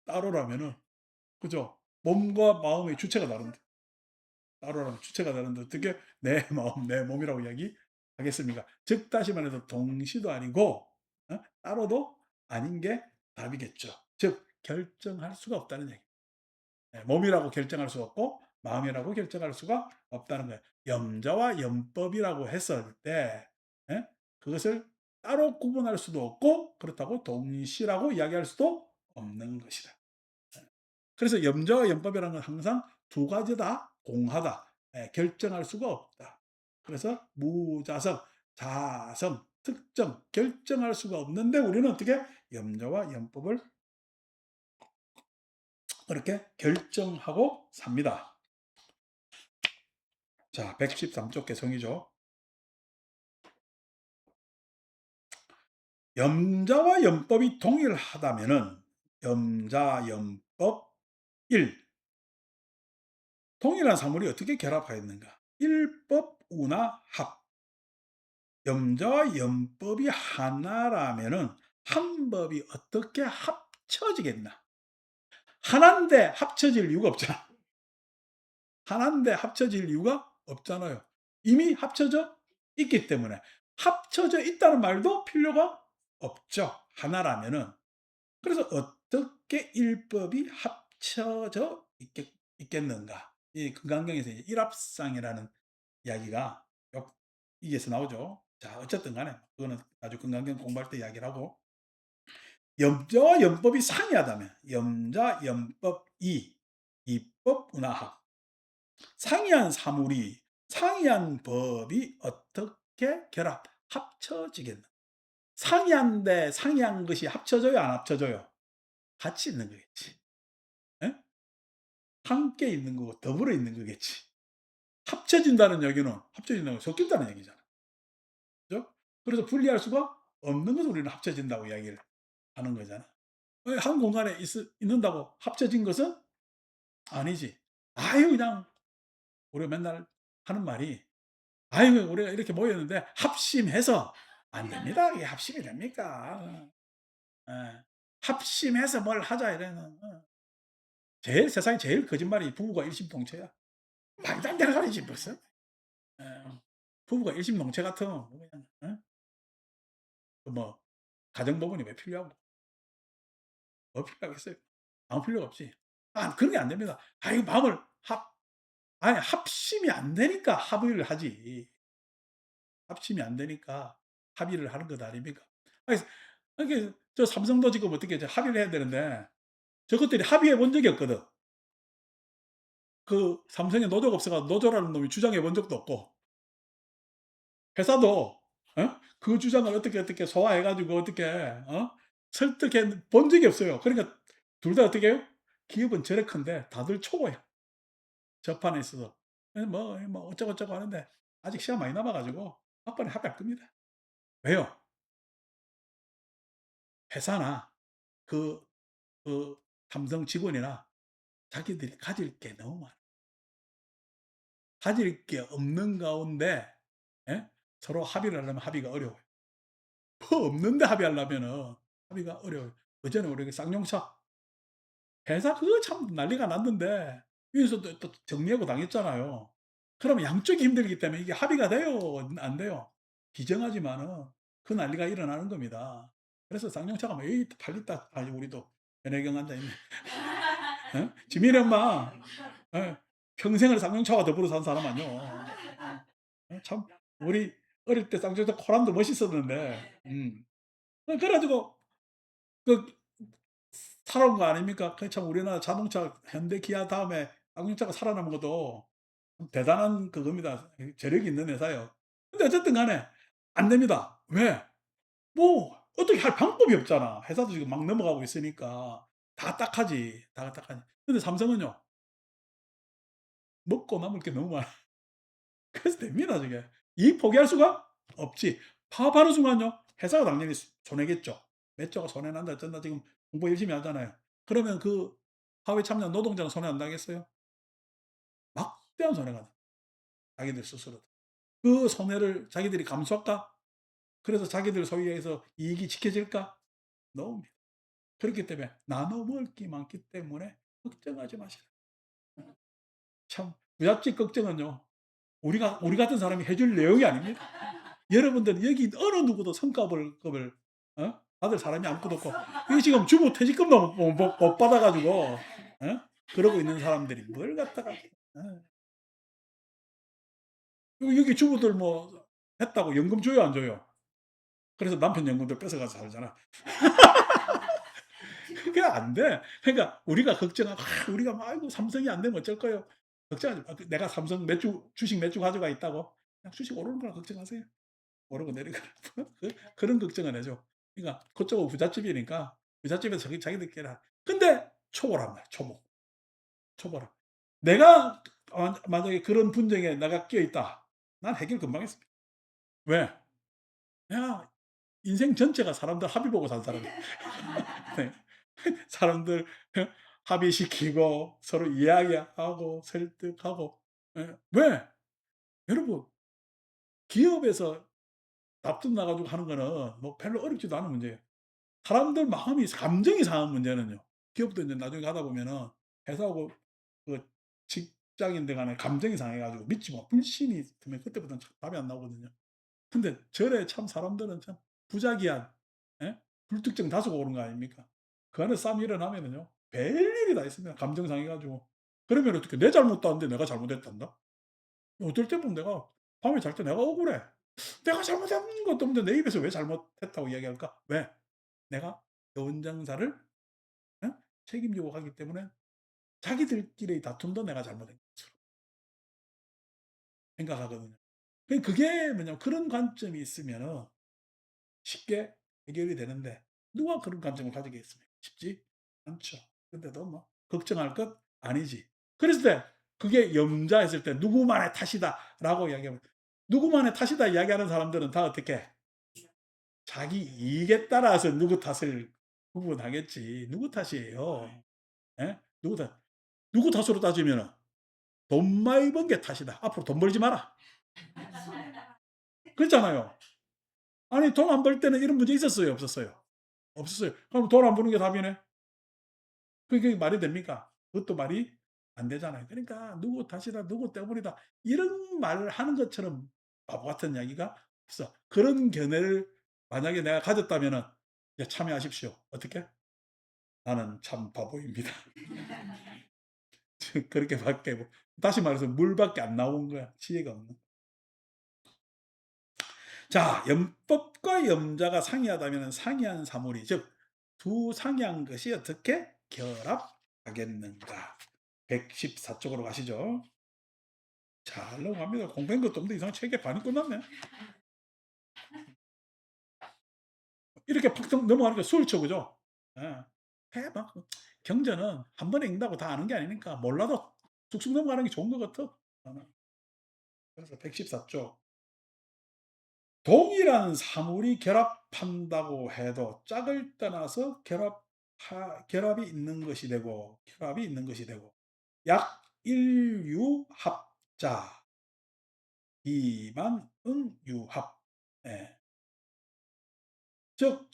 따로라면은 그죠? 몸과 마음의 주체가 다른데 따로라면 주체가 다른데 어떻게 내 마음, 내 몸이라고 이야기하겠습니까? 즉 다시 말해서 동시도 아니고 따로도 아닌 게 답이겠죠. 즉 결정할 수가 없다는 얘기. 몸이라고 결정할 수 없고 마음이라고 결정할 수가 없다는 거예요. 염자와 염법이라고 했을 때 그것을 따로 구분할 수도 없고 그렇다고 동시라고 이야기할 수도 없는 것이다. 그래서 염자와 염법이라는 건 항상 두 가지 다 공하다. 결정할 수가 없다. 그래서 무자성, 자성, 특정, 결정할 수가 없는데 우리는 어떻게 염자와 염법을 그렇게 결정하고 삽니다. 자, 113쪽 개성이죠. 염자와 염법이 동일하다면은 염자, 염법 1. 동일한 사물이 어떻게 결합하였는가? 일법, 운하, 합. 염자와 염법이 하나라면은 한 법이 어떻게 합쳐지겠나? 하나인데 합쳐질 이유가 없잖아. 하나인데 합쳐질 이유가 없잖아요. 이미 합쳐져 있기 때문에 합쳐져 있다는 말도 필요가 없죠. 하나라면은. 그래서 어떻게 일법이 합쳐져 있겠는가? 이 금강경에서 이제 일합상이라는 이야기가 여기에서 나오죠. 자, 어쨌든 간에 그거는 아주 금강경 공부할 때 이야기를 하고 염자와 염법이 상이하다면 염자, 염법 이법, 운하합 상이한 사물이 상이한 법이 어떻게 결합, 합쳐지겠나? 상이한데 상이한 것이 합쳐져요, 안 합쳐져요? 같이 있는 거겠지. 예? 함께 있는 거고 더불어 있는 거겠지. 합쳐진다는 얘기는 합쳐진다는 건 섞인다는 얘기잖아. 그죠? 그래서 분리할 수가 없는 것을 우리는 합쳐진다고 이야기를 하는 거잖아. 한 공간에 있는다고 합쳐진 것은 아니지. 아유, 그냥 우리가 맨날 하는 말이 아유, 우리가 이렇게 모였는데 합심해서 안 됩니다. 이게 합심이 됩니까? 예. 합심해서 뭘 하자 이래는 제일 세상에 제일 거짓말이 부부가 일심동체야. 말도 안 되는 소리지 무슨. 예. 부부가 일심동체 같으면 뭐 그냥 뭐 가정법원이 왜 필요하고 뭐 필요하겠어요. 아무 필요가 없지. 그런 게 안 됩니다. 이거 마음을 아니 합심이 안 되니까 합의를 하지. 합심이 안 되니까 합의를 하는 것 아닙니까? 아니 이게 저 삼성도 지금 어떻게 이제 합의를 해야 되는데 저것들이 합의해 본 적이 없거든. 그 삼성의 노조가 없어가 노조라는 놈이 주장해 본 적도 없고 회사도 그 주장을 어떻게 소화해 가지고 어떻게 설득해 본 적이 없어요. 그러니까 둘 다 어떻게 해요? 기업은 저래 큰데 다들 초보야. 접판에 있어서. 뭐 어쩌고저쩌고 하는데 아직 시간 많이 남아 가지고 막판에 합의 안 겁니다. 왜요? 회사나 그 그 삼성 직원이나 자기들이 가질 게 너무 많아. 가질 게 없는 가운데 예? 서로 합의를 하려면 합의가 어려워요. 뭐 없는데 합의하려면은 합의가 어려워요. 그전에 우리 그 쌍용차 회사 그거 참 난리가 났는데 위에서 또 정리하고 당했잖아요. 그러면 양쪽이 힘들기 때문에 이게 합의가 돼요? 안 돼요? 비정하지만은 그 난리가 일어나는 겁니다. 그래서 쌍용차가 뭐 에이 팔렸다. 우리도 변혜경 앉아 있네. 지민이 엄마 예, 평생을 쌍용차와 더불어 산 사람 아니요. 참 우리 어릴 때 쌍용차 코란도 멋있었는데 그래 가지고 그 살아온 거 아닙니까? 그 참 우리나라 자동차 현대 기아 다음에 쌍용차가 살아남은 것도 대단한 그겁니다. 재력이 있는 회사예요. 근데 어쨌든 간에 안 됩니다. 왜? 뭐 어떻게 할 방법이 없잖아. 회사도 지금 막 넘어가고 있으니까 다 딱하지. 다 딱하지. 근데 삼성은요. 먹고 남을 게 너무 많아. 그래서 됩니다, 저게. 이익 포기할 수가 없지. 파업하는 순간요. 회사가 당연히 손해겠죠. 몇 조가 손해난다 어쩐다 지금 공부 열심히 하잖아요. 그러면 그 사회 참여 노동자는 손해 안 나겠어요? 막대한 손해가 나. 자기들 스스로. 그 손해를 자기들이 감수할까? 그래서 자기들 소유에서 이익이 지켜질까? No. 그렇기 때문에 나눠 먹을 게 많기 때문에 걱정하지 마시라. 참 부잣집 걱정은요. 우리 같은 사람이 해줄 내용이 아닙니다. 여러분들은 여기 어느 누구도 성과급을 받을 사람이 아무것도 없고 이 지금 주부 퇴직금도 못 받아 가지고 그러고 있는 사람들이 뭘 갖다가 여기 주부들 뭐 했다고 연금 줘요 안 줘요? 그래서 남편 연금도 뺏어가서 살잖아. 그게 안 돼. 그러니까 우리가 걱정하고 우리가 막 아이고 삼성이 안 되면 어쩔 거예요. 걱정하지 마. 내가 삼성 몇 주 주식 몇 주 가져가 있다고 그냥 주식 오르는 거나 걱정하세요. 오르고 내리고 그런 걱정을 해줘. 그러니까 그쪽은 부잣집이니까 부잣집에서 자기들끼리 근데 초보란 말이야. 초보라. 내가 만약에 그런 분쟁에 내가 끼어 있다. 난 해결 금방 했습니다. 왜? 내가 인생 전체가 사람들 합의 보고 산 사람이야. 네. 사람들 합의시키고 서로 이야기하고 설득하고 왜? 여러분 기업에서 납득 나가지고 하는 거는 뭐 별로 어렵지도 않은 문제예요. 사람들 마음이 감정이 상한 문제는요. 기업도 이제 나중에 가다 보면은 회사하고 그 직장인들 간에 감정이 상해 가지고 믿지 마. 불신이 들면 그때부터는 참 답이 안 나오거든요. 근데 절에 참 사람들은 참 부자기한 예? 불특정 다수가 오는 거 아닙니까? 그 안에 싸움이 일어나면은요. 별일이 다 있습니다. 감정 상해 가지고. 그러면 어떻게 내 잘못도 아닌데 내가 잘못했단다? 어떨 때 보면 내가 밤에 잘 때 내가 억울해. 내가 잘못한 것도 없는데 내 입에서 왜 잘못했다고 이야기할까? 왜? 내가 여운장사를 책임지고 가기 때문에 자기들끼리의 다툼도 내가 잘못한 것으로 생각하거든요. 그게 뭐냐면 그런 관점이 있으면은 쉽게 해결이 되는데 누가 그런 관점을 가지겠습니까? 쉽지 않죠. 근데도 뭐 걱정할 것 아니지. 그랬을 때 그게 염자했을 때 누구만의 탓이다라고 이야기하면 누구만의 탓이다 이야기하는 사람들은 다 어떻게 자기 이익에 따라서 누구 탓을 구분하겠지. 누구 탓이에요? 예? 누구 탓? 누구 탓으로 따지면은 돈 많이 번 게 탓이다. 앞으로 돈 벌지 마라. 그렇잖아요. 아니 돈 안 벌 때는 이런 문제 있었어요? 없었어요? 없었어요. 그럼 돈 안 버는 게 답이네? 그게 말이 됩니까? 그것도 말이 안 되잖아요. 그러니까 누구 탓이다, 누구 때문이다 이런 말을 하는 것처럼 바보 같은 이야기가 없어. 그런 견해를 만약에 내가 가졌다면은 참여하십시오. 어떻게? 나는 참 바보입니다. 그렇게밖에 뭐 다시 말해서 물밖에 안 나온 거야. 지혜가 없는. 자, 염법과 염자가 상이하다면 상이한 사물이 즉 두 상이한 것이 어떻게 결합하겠는가? 114쪽으로 가시죠. 잘 넘어갑니다. 공부한 것도 없는데 이상 책에 반이 끝났네. 이렇게 팍 넘어가니까 수월쳐 그죠? 예. 막 경제는 한 번에 읽는다고 다 아는 게 아니니까 몰라도 쑥쑥 넘어가는 게 좋은 것 같아. 그래서 114쪽 동일한 사물이 결합한다고 해도 짝을 떠나서 결합이 있는 것이 되고 약일유합자 이만응유합 예. 즉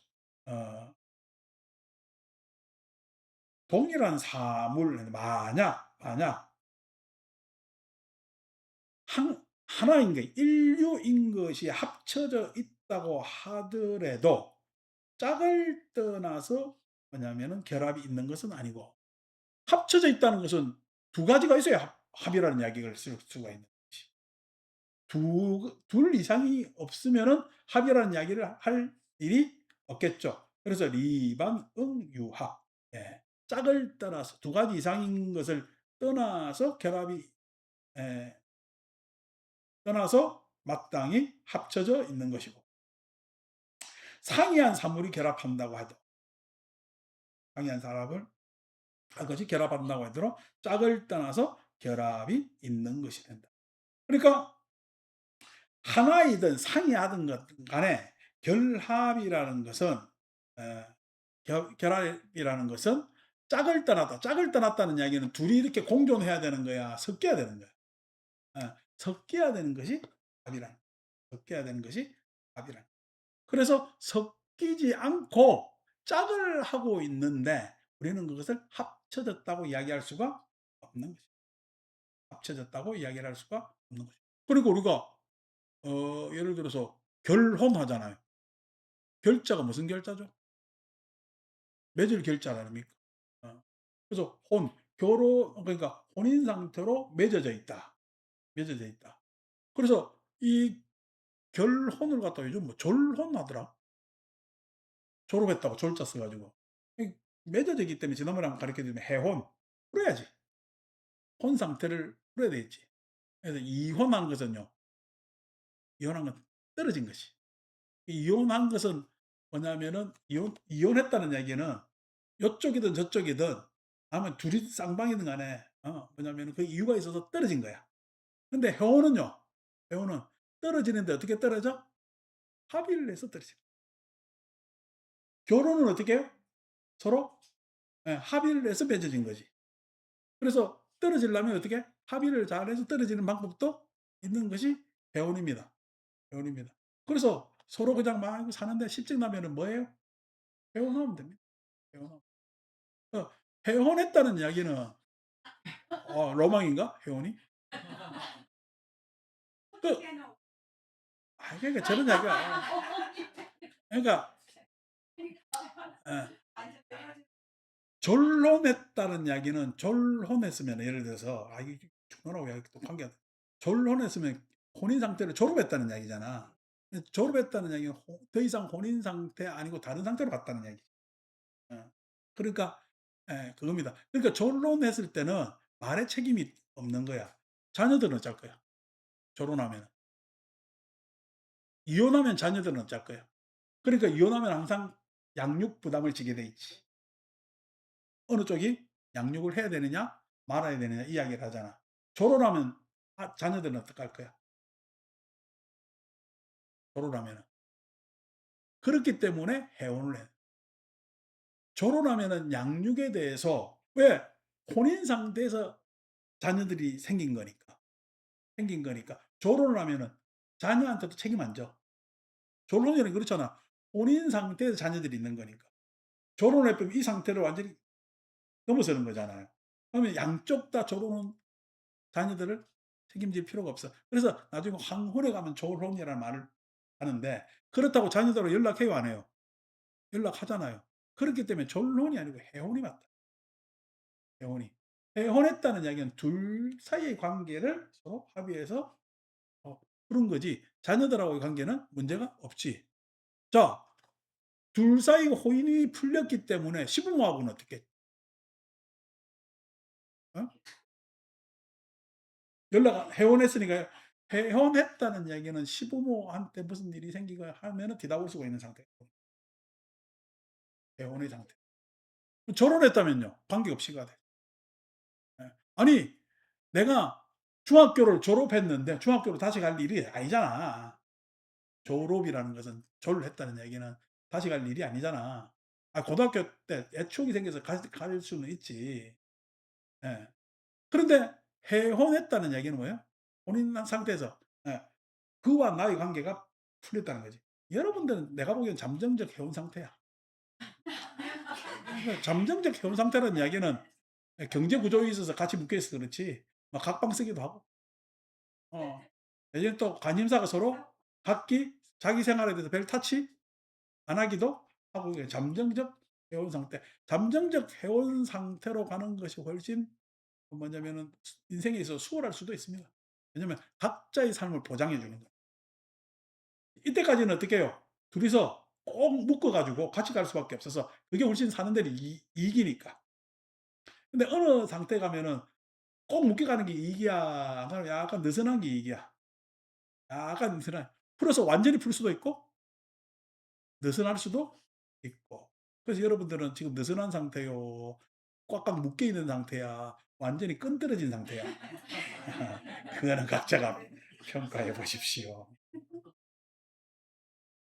동일한 사물 만약 하나인 것 인류인 것이 합쳐져 있다고 하더라도 짝을 떠나서 뭐냐면은 결합이 있는 것은 아니고 합쳐져 있다는 것은 두 가지가 있어야 합이라는 이야기를 쓸 수가 있는 것이. 둘 이상이 없으면은 합이라는 이야기를 할 일이 없겠죠. 그래서 리방응유합. 예. 짝을 떠나서 두 가지 이상인 것을 떠나서 결합이 예, 떠나서 마땅히 합쳐져 있는 것이고 상이한 사물이 결합한다고 하도 상이한 사람을 그것이 결합한다고 하더라도 짝을 떠나서 결합이 있는 것이 된다. 그러니까 하나이든 상이하든 간에 결합이라는 것은 에, 결합이라는 것은 짝을 떠났다. 짝을 떠났다는 이야기는 둘이 이렇게 공존해야 되는 거야? 섞여야 되는 거야? 섞여야 되는 것이 합이란. 섞여야 되는 것이 합이란. 그래서 섞이지 않고 짝을 하고 있는데 우리는 그것을 합쳐졌다고 이야기할 수가 없는 것이죠. 합쳐졌다고 이야기를 할 수가 없는 것이죠. 그리고 우리가 예를 들어서 결혼하잖아요. 결자가 무슨 결자죠? 맺을 결자 아닙니까? 어. 그래서 결혼, 그러니까 혼인 상태로 맺어져 있다. 맺어져 있다. 그래서 이 결혼을 갖다 요즘 뭐 졸혼 하더라. 졸업했다고 졸자 써가지고. 맺어져 있기 때문에 지난번에 한번 가르쳐 드리면 해혼. 풀어야지. 혼 상태를 풀어야 되겠지. 그래서 이혼한 것은요. 이혼한 건 떨어진 것이. 이혼한 것은 뭐냐면은 이혼했다는 얘기는 이쪽이든 저쪽이든 아마 둘이 쌍방이든 간에 뭐냐면 그 이유가 있어서 떨어진 거야. 근데 해혼은요. 해혼은 떨어지는데 어떻게 떨어져? 합의를 해서 떨어져. 결혼은 어떻게 해요? 서로 합의를 해서 맺어진 거지. 그래서 떨어지려면 어떻게? 합의를 잘해서 떨어지는 방법도 있는 것이 해혼입니다. 해혼입니다. 그래서 서로 그냥 막 사는데 실증 나면은 뭐예요? 해혼하면 됩니다. 해혼하면. 해혼했다는 이야기는 로망인가? 해혼이? 그, 그러니까 저런 이야기가 그러니까 예, 졸혼했다는 이야기는 졸혼했으면 예를 들어서 이게 중요하고 이야기 또 관계가 졸혼했으면 혼인 상태를 졸업했다는 이야기잖아. 졸업했다는 이야기는 더 이상 혼인 상태 아니고 다른 상태로 갔다는 이야기지. 그러니까 그겁니다. 그러니까 졸혼했을 때는 말에 책임이 없는 거야. 자녀들은 어쩔 거야. 졸혼하면. 이혼하면 자녀들은 어쩔 거야. 그러니까 이혼하면 항상 양육 부담을 지게 돼 있지. 어느 쪽이 양육을 해야 되느냐 말아야 되느냐 이야기를 하잖아. 졸혼하면 자녀들은 어떡할 거야? 졸혼하면은. 그렇기 때문에 해혼을 해. 졸혼하면은 양육에 대해서 왜 혼인 상태에서 자녀들이 생긴 거니까. 생긴 거니까. 졸혼을 하면은 자녀한테도 책임 안 져. 졸혼이는 그렇잖아. 혼인 상태에서 자녀들이 있는 거니까. 졸혼을 했으면 이 상태를 완전히 넘어서는 거잖아요. 그러면 양쪽 다 졸혼은 자녀들을 책임질 필요가 없어. 그래서 나중에 황혼에 가면 졸혼이라는 말을 하는데 그렇다고 자녀들하고 연락해요 안 해요? 연락하잖아요. 그렇기 때문에 졸혼이 아니고 해혼이 맞다. 해혼이. 해혼했다는 이야기는 둘 사이의 관계를 서로 합의해서 푸는 거지 자녀들하고의 관계는 문제가 없지. 자, 둘 사이 호인이 풀렸기 때문에 시부모하고는 어떻게 어? 연락 해혼했으니까 해혼했다는 이야기는 시부모한테 무슨 일이 생기거나 하면은 뒤다볼 수가 있는 상태. 해혼의 상태. 결혼했다면요. 관계없이가 돼. 예. 아니 내가 중학교를 졸업했는데 중학교로 다시 갈 일이 아니잖아. 졸업이라는 것은 졸업을 했다는 얘기는 다시 갈 일이 아니잖아. 고등학교 때 애촉이 생겨서 갈 수는 있지. 예. 그런데 해혼했다는 얘기는 뭐예요? 혼인 상태에서 그와 나의 관계가 풀렸다는 거지. 여러분들은 내가 보기엔 잠정적 해혼 상태야. 그러니까 잠정적 해혼 상태라는 이야기는 경제 구조에 있어서 같이 묶여 있어서 그렇지. 막 각방 쓰기도 하고. 예전에 또 관심사가 서로 각기 자기 생활에 대해서 별 타치 안 하기도 하고 잠정적 해온 상태. 잠정적 해온 상태로 가는 것이 훨씬 뭐냐면은 인생에 있어서 수월할 수도 있습니다. 왜냐면 각자의 삶을 보장해 주는 거예요. 이때까지는 어떻게 해요? 둘이서 꼭 묶어 가지고 같이 갈 수밖에 없어서 그게 훨씬 사는 데는 이익이니까. 근데 어느 상태 가면은 꼭 묶여 가는 게 이익이야? 아니면 약간 느슨한 게 이익이야? 약간 느슨한 풀어서 완전히 풀 수도 있고 느슨할 수도 있고. 그래서 여러분들은 지금 느슨한 상태요. 꽉꽉 묶여 있는 상태야. 완전히 끈 떨어진 상태야. 그거는 각자가 평가해 보십시오.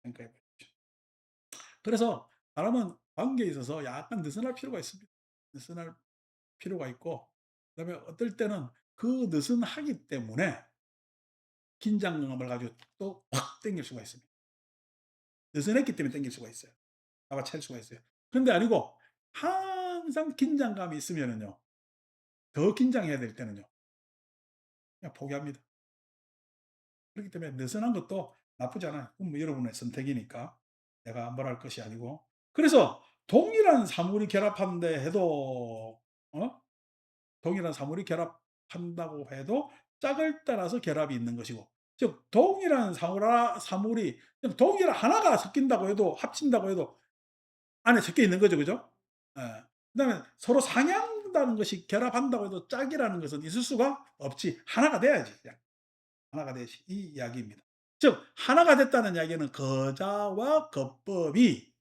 평가해 보십시오. 그래서 사람은 관계에 있어서 약간 느슨할 필요가 있습니다. 느슨할 필요가 있고, 그다음에 어떨 때는 그 느슨하기 때문에 긴장감을 가지고 또 확 당길 수가 있습니다. 느슨했기 때문에 당길 수가 있어요. 잡아챌 수가 있어요. 그런데 아니고 항상 긴장감이 있으면은요, 더 긴장해야 될 때는요, 그냥 포기합니다. 그렇기 때문에 느슨한 것도 나쁘지 않아요. 그건 뭐 여러분의 선택이니까 내가 뭘 할 것이 아니고. 그래서 동일한 사물이 결합한다 해도, 어 동일한 사물이 결합한다고 해도 짝을 따라서 결합이 있는 것이고, 즉 동일한 사물이 그냥 동일한 하나가 섞인다고 해도, 합친다고 해도 안에 섞여 있는 거죠. 그죠? 예. 그다음에 서로 상향한다는 것이, 결합한다고 해도 짝이라는 것은 있을 수가 없지. 하나가 돼야지 그냥. 하나가 돼야지. 이 이야기입니다. 즉 하나가 됐다는 이야기는 거자와 거법이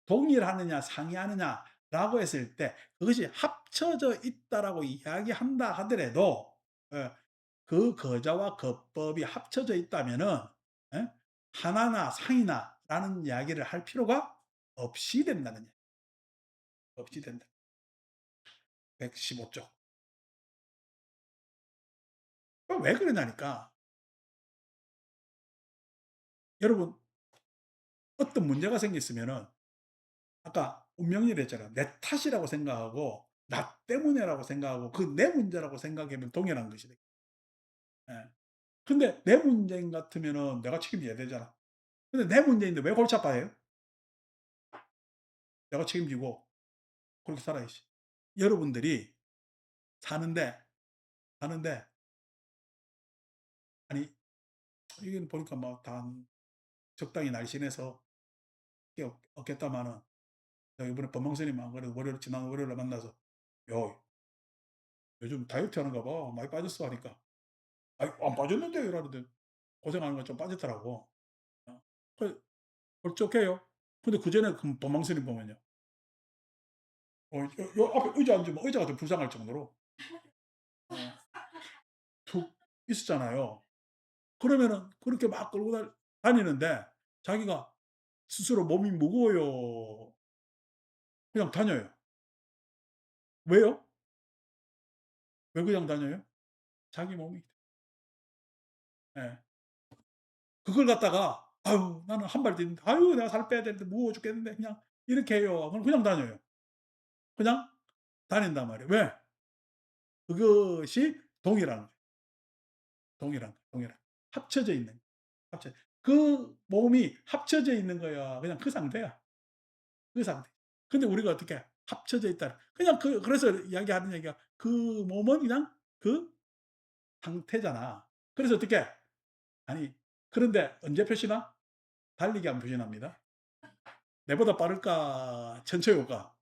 동일하느냐 상이하느냐라고 했을 때 그것이 합쳐져 있다라고 이야기한다 하더라도, 예, 그 거자와 거법이 합쳐져 있다면은, 예, 하나나 상이나라는 이야기를 할 필요가 없이 된다는 얘기. 없이 된다. 115쪽. 왜 그러냐니까, 여러분, 어떤 문제가 생겼으면은 아까 운명이라 했잖아요. 내 탓이라고 생각하고 나 때문에라고 생각하고 그 내 문제라고 생각하면 동일한 것이 돼. 예. 근데 내 문제인 같으면은 내가 책임져야 되잖아. 근데 내 문제인데 왜 골치 아파해요? 내가 책임지고 그렇게 살아야지. 여러분들이 사는데, 사는데, 아니 이게 보니까 뭐 다 적당히 날씬해서 게 없겠다마는, 제가 이번에 법망스님 안 그래도 지난 월요일에 만나서 "야 요즘 다이어트 하는가 봐. 많이 빠졌어." 하니까 "아이 안 빠졌는데." 이러는데 고생하는 건 좀 빠졌더라고. 어. 그 멀쩡해요. 근데 그전에 그 법망스님 보면요, 요 앞에 의자 앉으면 의자가 좀 불쌍할 정도로 어 툭 있었잖아요. 그러면은 그렇게 막 끌고 다니는데 자기가 스스로 몸이 무거워요. 그냥 다녀요. 왜요? 왜 그냥 다녀요? 자기 몸이, 예. 그걸 갖다가 "아유 나는 한 발 뛰는데 아유 내가 살 빼야 되는데 무거워 죽겠는데 그냥 이렇게 해요." 그럼 그냥 다녀요. 그냥 다닌단 말이에요. 왜? 그것이 동일한 거예요. 동일한. 합쳐져 있는, 합쳐 그 몸이 합쳐져 있는 거야. 그냥 그 상태야. 그 상태. 근데 우리가 어떻게 합쳐져 있다. 그냥 그래서 이야기하는 얘기가 그 몸은 그냥 그 상태잖아. 그래서 어떻게, 아니 그런데 언제 표시나? 달리기 하면 표시납니다. 내보다 빠를까 천천히 올까?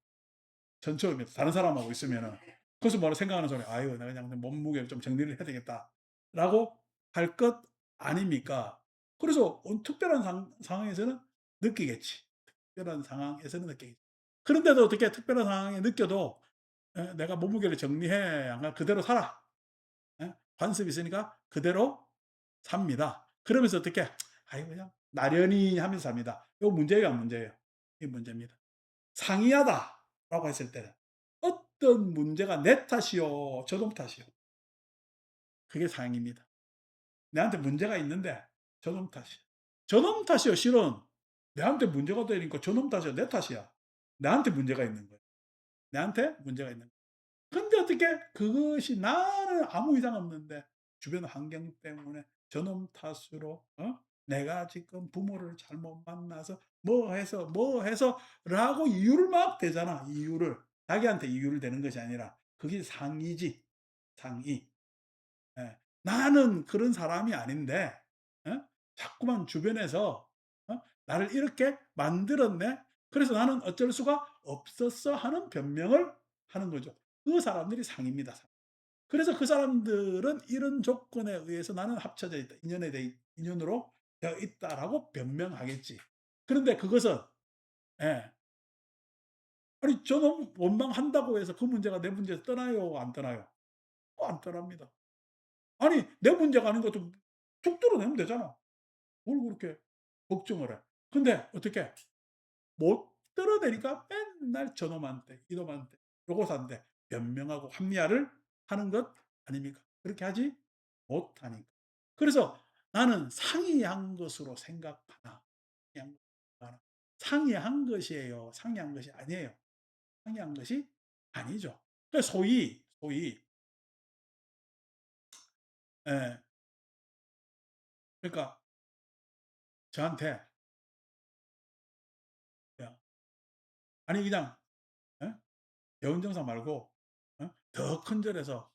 천천히 옵니다. 다른 사람하고 있으면은. 그래서 뭐라 생각하는 소리, '아유 내가 그냥 몸무게를 좀 정리를 해야 되겠다.'라고 할 것 아닙니까? 그래서 특별한 상황에서는 느끼겠지. 특별한 상황에서는 느끼겠지. 그런데도 어떻게 특별한 상황에 느껴도, 예, '내가 몸무게를 정리해. 안 그러면 그대로 살아.' 예? 관습이 있으니까 그대로 삽니다. 그러면서 어떻게 '아이 그냥 나련히 하면서 삽니다.' 요 문제예요, 안 문제예요? 이게 문제입니다. 상이하다라고 했을 때는 어떤 문제가 내 탓이요, 저놈 탓이요. 그게 상입니다. 내한테 문제가 있는데 저놈 탓이야. 저놈 탓이요, 실은 내한테 문제가 되니까 저놈 탓이야, 내 탓이야. 나한테 문제가 있는 거야. 내한테 문제가 있는 거야. 근데 어떻게 그것이 나는 아무 이상 없는데 주변 환경 때문에 저놈 탓으로, 내가 지금 부모를 잘못 만나서 뭐 해서라고 이유를 막 대잖아. 이유를 자기한테 이유를 대는 것이 아니라 그게 상이지. 상이. 예. 나는 그런 사람이 아닌데, 자꾸만 주변에서, 나를 이렇게 만들었네. 그래서 나는 어쩔 수가 없었어 하는 변명을 하는 거죠. 그 사람들이 상입니다. 상. 그래서 그 사람들은 이런 조건에 의해서 나는 합쳐져 있다. 인연으로 되어 있다라고 변명하겠지. 그런데 그것은, 예. 아니 저는 원망한다고 해서 그 문제가 내 문제에서 떠나요? 안 떠나요? 안 떠납니다. 아니 내 문제가 아닌 것도 툭 뚫어내면 되잖아. 뭘 그렇게 걱정을 해. 근데 어떻게 못 떨어대니까 맨날 저놈한테 이놈한테 요것한테 변명하고 합리화를 하는 것 아닙니까? 그렇게 하지 못하니까. 그래서 나는 상이한 것으로 생각하나 상이한 것으로 상이한 것이에요. 상이한 것이 아니에요. 상이한 것이 아니죠. 그래서 소위 예, 그러니까 저한테 야, 아니 그냥 예? 대운정사 말고 더 큰 절에서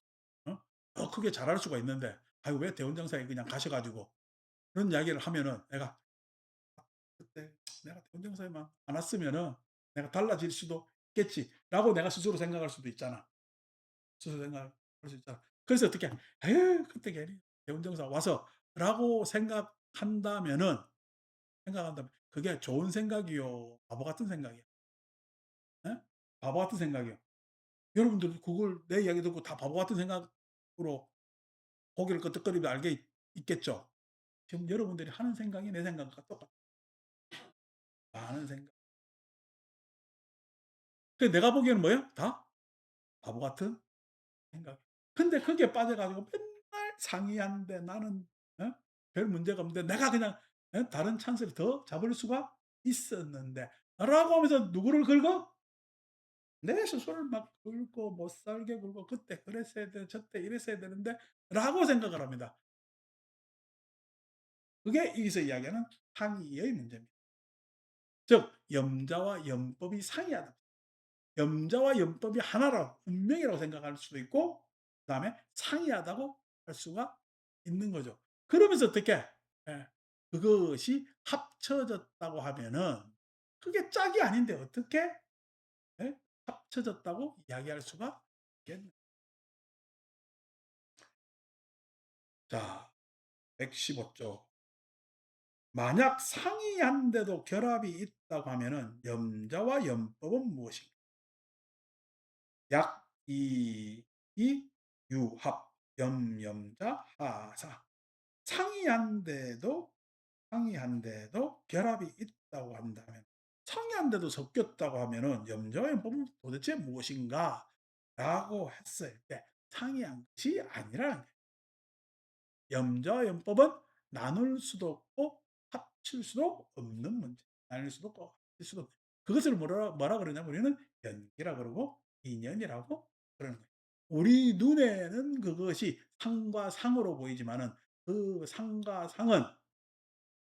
더 크게 잘할 수가 있는데 아유 왜 대운정사에 그냥 가셔 가지고 그런 이야기를 하면은 내가 '그때 내가 대운정사에만 안 왔으면은 내가 달라질 수도 있겠지.'라고 내가 스스로 생각할 수도 있잖아. 스스로 생각할 수 있잖아. 그래서 어떻게 '에휴 그때 괜히 대운정사 와서.'라고 생각한다면 그게 좋은 생각이요, 바보 같은 생각이야. 예? 바보 같은 생각이요. 여러분들도 그걸 내 이야기 듣고 다 바보 같은 생각으로 고개를 끄덕거리며 알게 있겠죠. 지금 여러분들이 하는 생각이 내 생각과 똑같아. 하는 생각. 그 내가 보기에는 뭐야? 다 바보 같은 생각. 근데 거기에 빠져 가지고 맨날 상의하는데 나는 별 문제가 없는데 내가 그냥 다른 찬스를 더 잡을 수가 있었는데 라고 하면서 누구를 긁어? 내 스스로를 막 긁고 못 살게 굴고 '그때 그랬어야 돼. 저때 이랬어야 되는데.' 라고 생각을 합니다. 그게 여기서 이야기하는 상의의 문제입니다. 즉 염자와 염법이 상이하다. 염자와 염법이 하나라고 운명이라고 생각할 수도 있고 그다음에 상이하다고 할 수가 있는 거죠. 그러면서 어떻게 그것이 합쳐졌다고 하면은 그게 짝이 아닌데 어떻게 예 합쳐졌다고 이야기할 수가 있겠느냐. 자 115 쪽. 만약 상이한데도 결합이 있다고 하면은 염자와 염법은 무엇인가? 약, 이, 유합, 염자, 하사. 상이한데도 상이한데도 결합이 있다고 한다면 상이한데도 섞였다고 하면은 염자와 염법은 도대체 무엇인가?라고 했을 때 상이한 것이 아니라는 염자와 염법은 나눌 수도 없고 합칠 수도 없는 문제. 나눌 수도 없고 합칠 수도 없는. 그것을 뭐라 그러냐면 우리는 연기라 그러고 인연이라고 그러는 거예요. 우리 눈에는 그것이 상과 상으로 보이지만은 그 상과 상은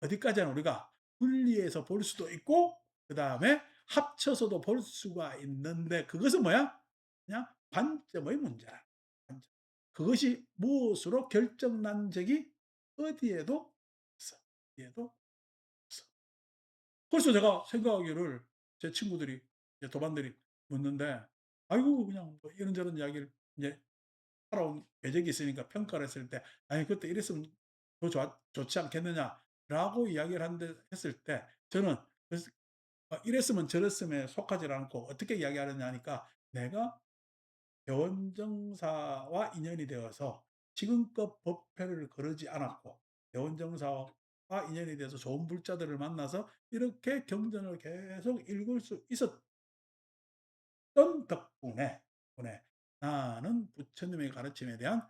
어디까지나 우리가 분리해서 볼 수도 있고 그다음에 합쳐서도 볼 수가 있는데 그것은 뭐야? 그냥 관점의 문제야. 관점. 그것이 무엇으로 결정난 적이 어디에도 없어. 어디에도 없어. 그래서 제가 생각하기를 제 친구들이 이제 도반들이 묻는데 아이고 그냥 뭐 이런저런 이야기를 이제 살아온 궤적이 있으니까 평가를 했을 때 "아니 그때 이랬으면 더 좋지 않겠느냐."라고 이야기를 한데 했을 때 저는 그래서 "이랬으면 저랬으면 속하지 않고 어떻게 이야기하느냐." 하니까 "내가 대원정사와 인연이 되어서 지금껏 법회를 거르지 않았고 대원정사와 인연이 돼서 좋은 불자들을 만나서 이렇게 경전을 계속 읽을 수 있었던 덕분에 나는 부처님의 가르침에 대한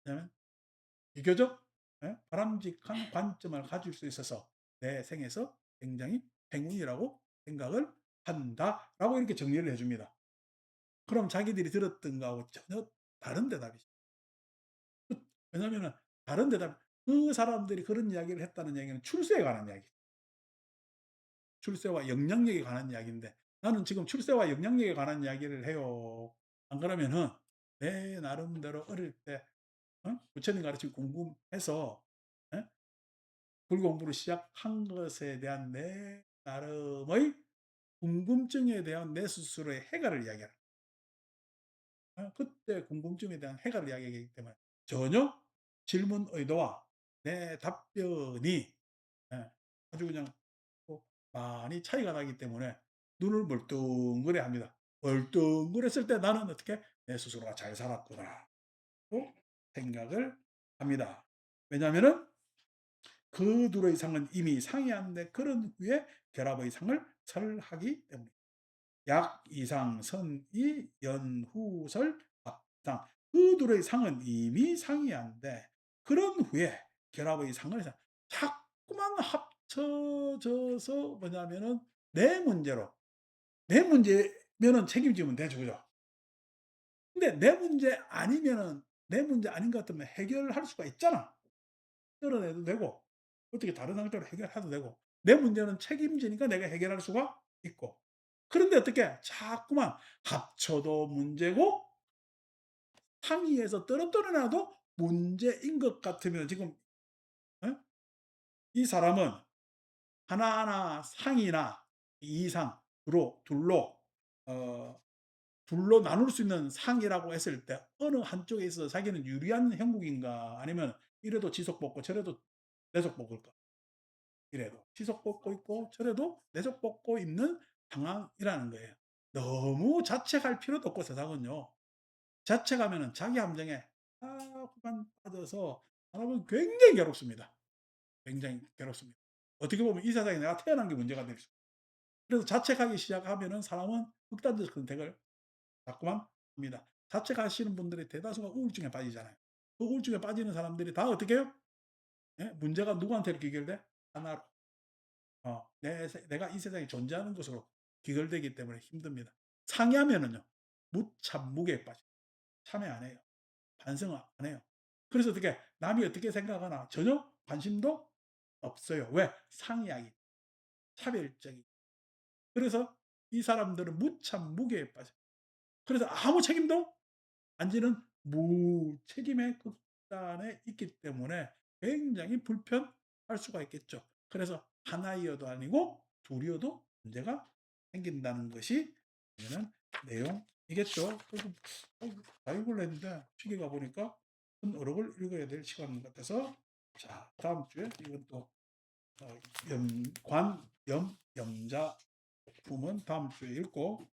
왜냐면 비교적 바람직한 관점을 가질 수 있어서 내 생에서 굉장히 행운이라고 생각을 한다라고 이렇게 정리를 해줍니다. 그럼 자기들이 들었던 거하고 전혀 다른 대답이죠. 왜냐하면 다른 대답 그 사람들이 그런 이야기를 했다는 얘기는 출세에 관한 이야기 출세와 영향력에 관한 이야기인데 나는 지금 출세와 영향력에 관한 이야기를 해요. 안 그러면은 내 나름대로 어릴 때 부처님 가르침 궁금해서 예? 불 공부를 시작한 것에 대한 내 나름의 궁금증에 대한 내 스스로의 해결을 이야기하는 그때 궁금증에 대한 해결을 이야기하기 때문에 전혀 질문 의도와 내 답변이 예 아주 그냥 뭐 많이 차이가 나기 때문에 눈을 멀뚱거려 합니다. 멀뚱거렸을 때 나는 어떻게 '내 스스로가 잘 살았구나.'고 생각을 합니다. 왜냐하면은 그 둘의 상은 이미 상이한데 그런 후에 결합의 상을 설하기 때문입니다. 약, 이상, 선이, 연후설, 합상. 그 둘의 상은 이미 상이한데 그런 후에 결합의 상을 자꾸만 합쳐져서 뭐냐면은 내 문제로 내 문제면은 책임지면 되죠. 그죠? 근데 내 문제 아니면은 내 문제 아닌 것 같으면 해결할 수가 있잖아. 끌어내도 되고 어떻게 다른 상태로 해결해도 되고 내 문제는 책임지니까 내가 해결할 수가 있고 그런데 어떻게 자꾸만 합쳐도 문제고 상위에서 떨어뜨려 놔도 문제인 것 같으면 지금 어? 이 사람은 하나하나 상이나 이상 둘로 어 둘로 나눌 수 있는 상이라고 했을 때 어느 한쪽에 있어서 자기는 유리한 형국인가 아니면 이래도 지속벗고 저래도 내속벗을까? 이래도 지속벗고 있고 저래도 내속벗고 있는 상황이라는 거예요. 너무 자책할 필요도 없고 세상은요. 자책하면은 자기 함정에 자꾸만 빠져서 사람은 굉장히 괴롭습니다. 굉장히 괴롭습니다. 어떻게 보면 이 세상에 내가 태어난 게 문제가 될 수 있어요. 그래서 자책하기 시작하면은 사람은 극단적 선택을 자꾸만 합니다. 자책하시는 분들의 대다수가 우울증에 빠지잖아요. 그 우울증에 빠지는 사람들이 다 어떻게 해요? 예? 문제가 누구한테 귀결돼? 하나로. 내가 이 세상에 존재하는 것으로 귀결되기 때문에 힘듭니다. 상의하면은요, 무참 무게에 빠져. 참여 안 해요. 반성을 안 해요. 그래서 어떻게, 남이 어떻게 생각하나 전혀 관심도 없어요. 왜? 상이하기, 차별적이. 그래서 이 사람들은 무참 무게에 빠져. 그래서 아무 책임도 안 지는 무책임의 극단에 있기 때문에 굉장히 불편할 수가 있겠죠. 그래서 하나이어도 아니고 둘이어도 문제가 생긴다는 것이 이는 내용이겠죠. 그래서 자육을 했는데 시계가 보니까 큰 어록을 읽어야 될 시간 같아서 자 다음 주에 이건 또 염, 관, 염, 염자 품은 다음 주에 읽고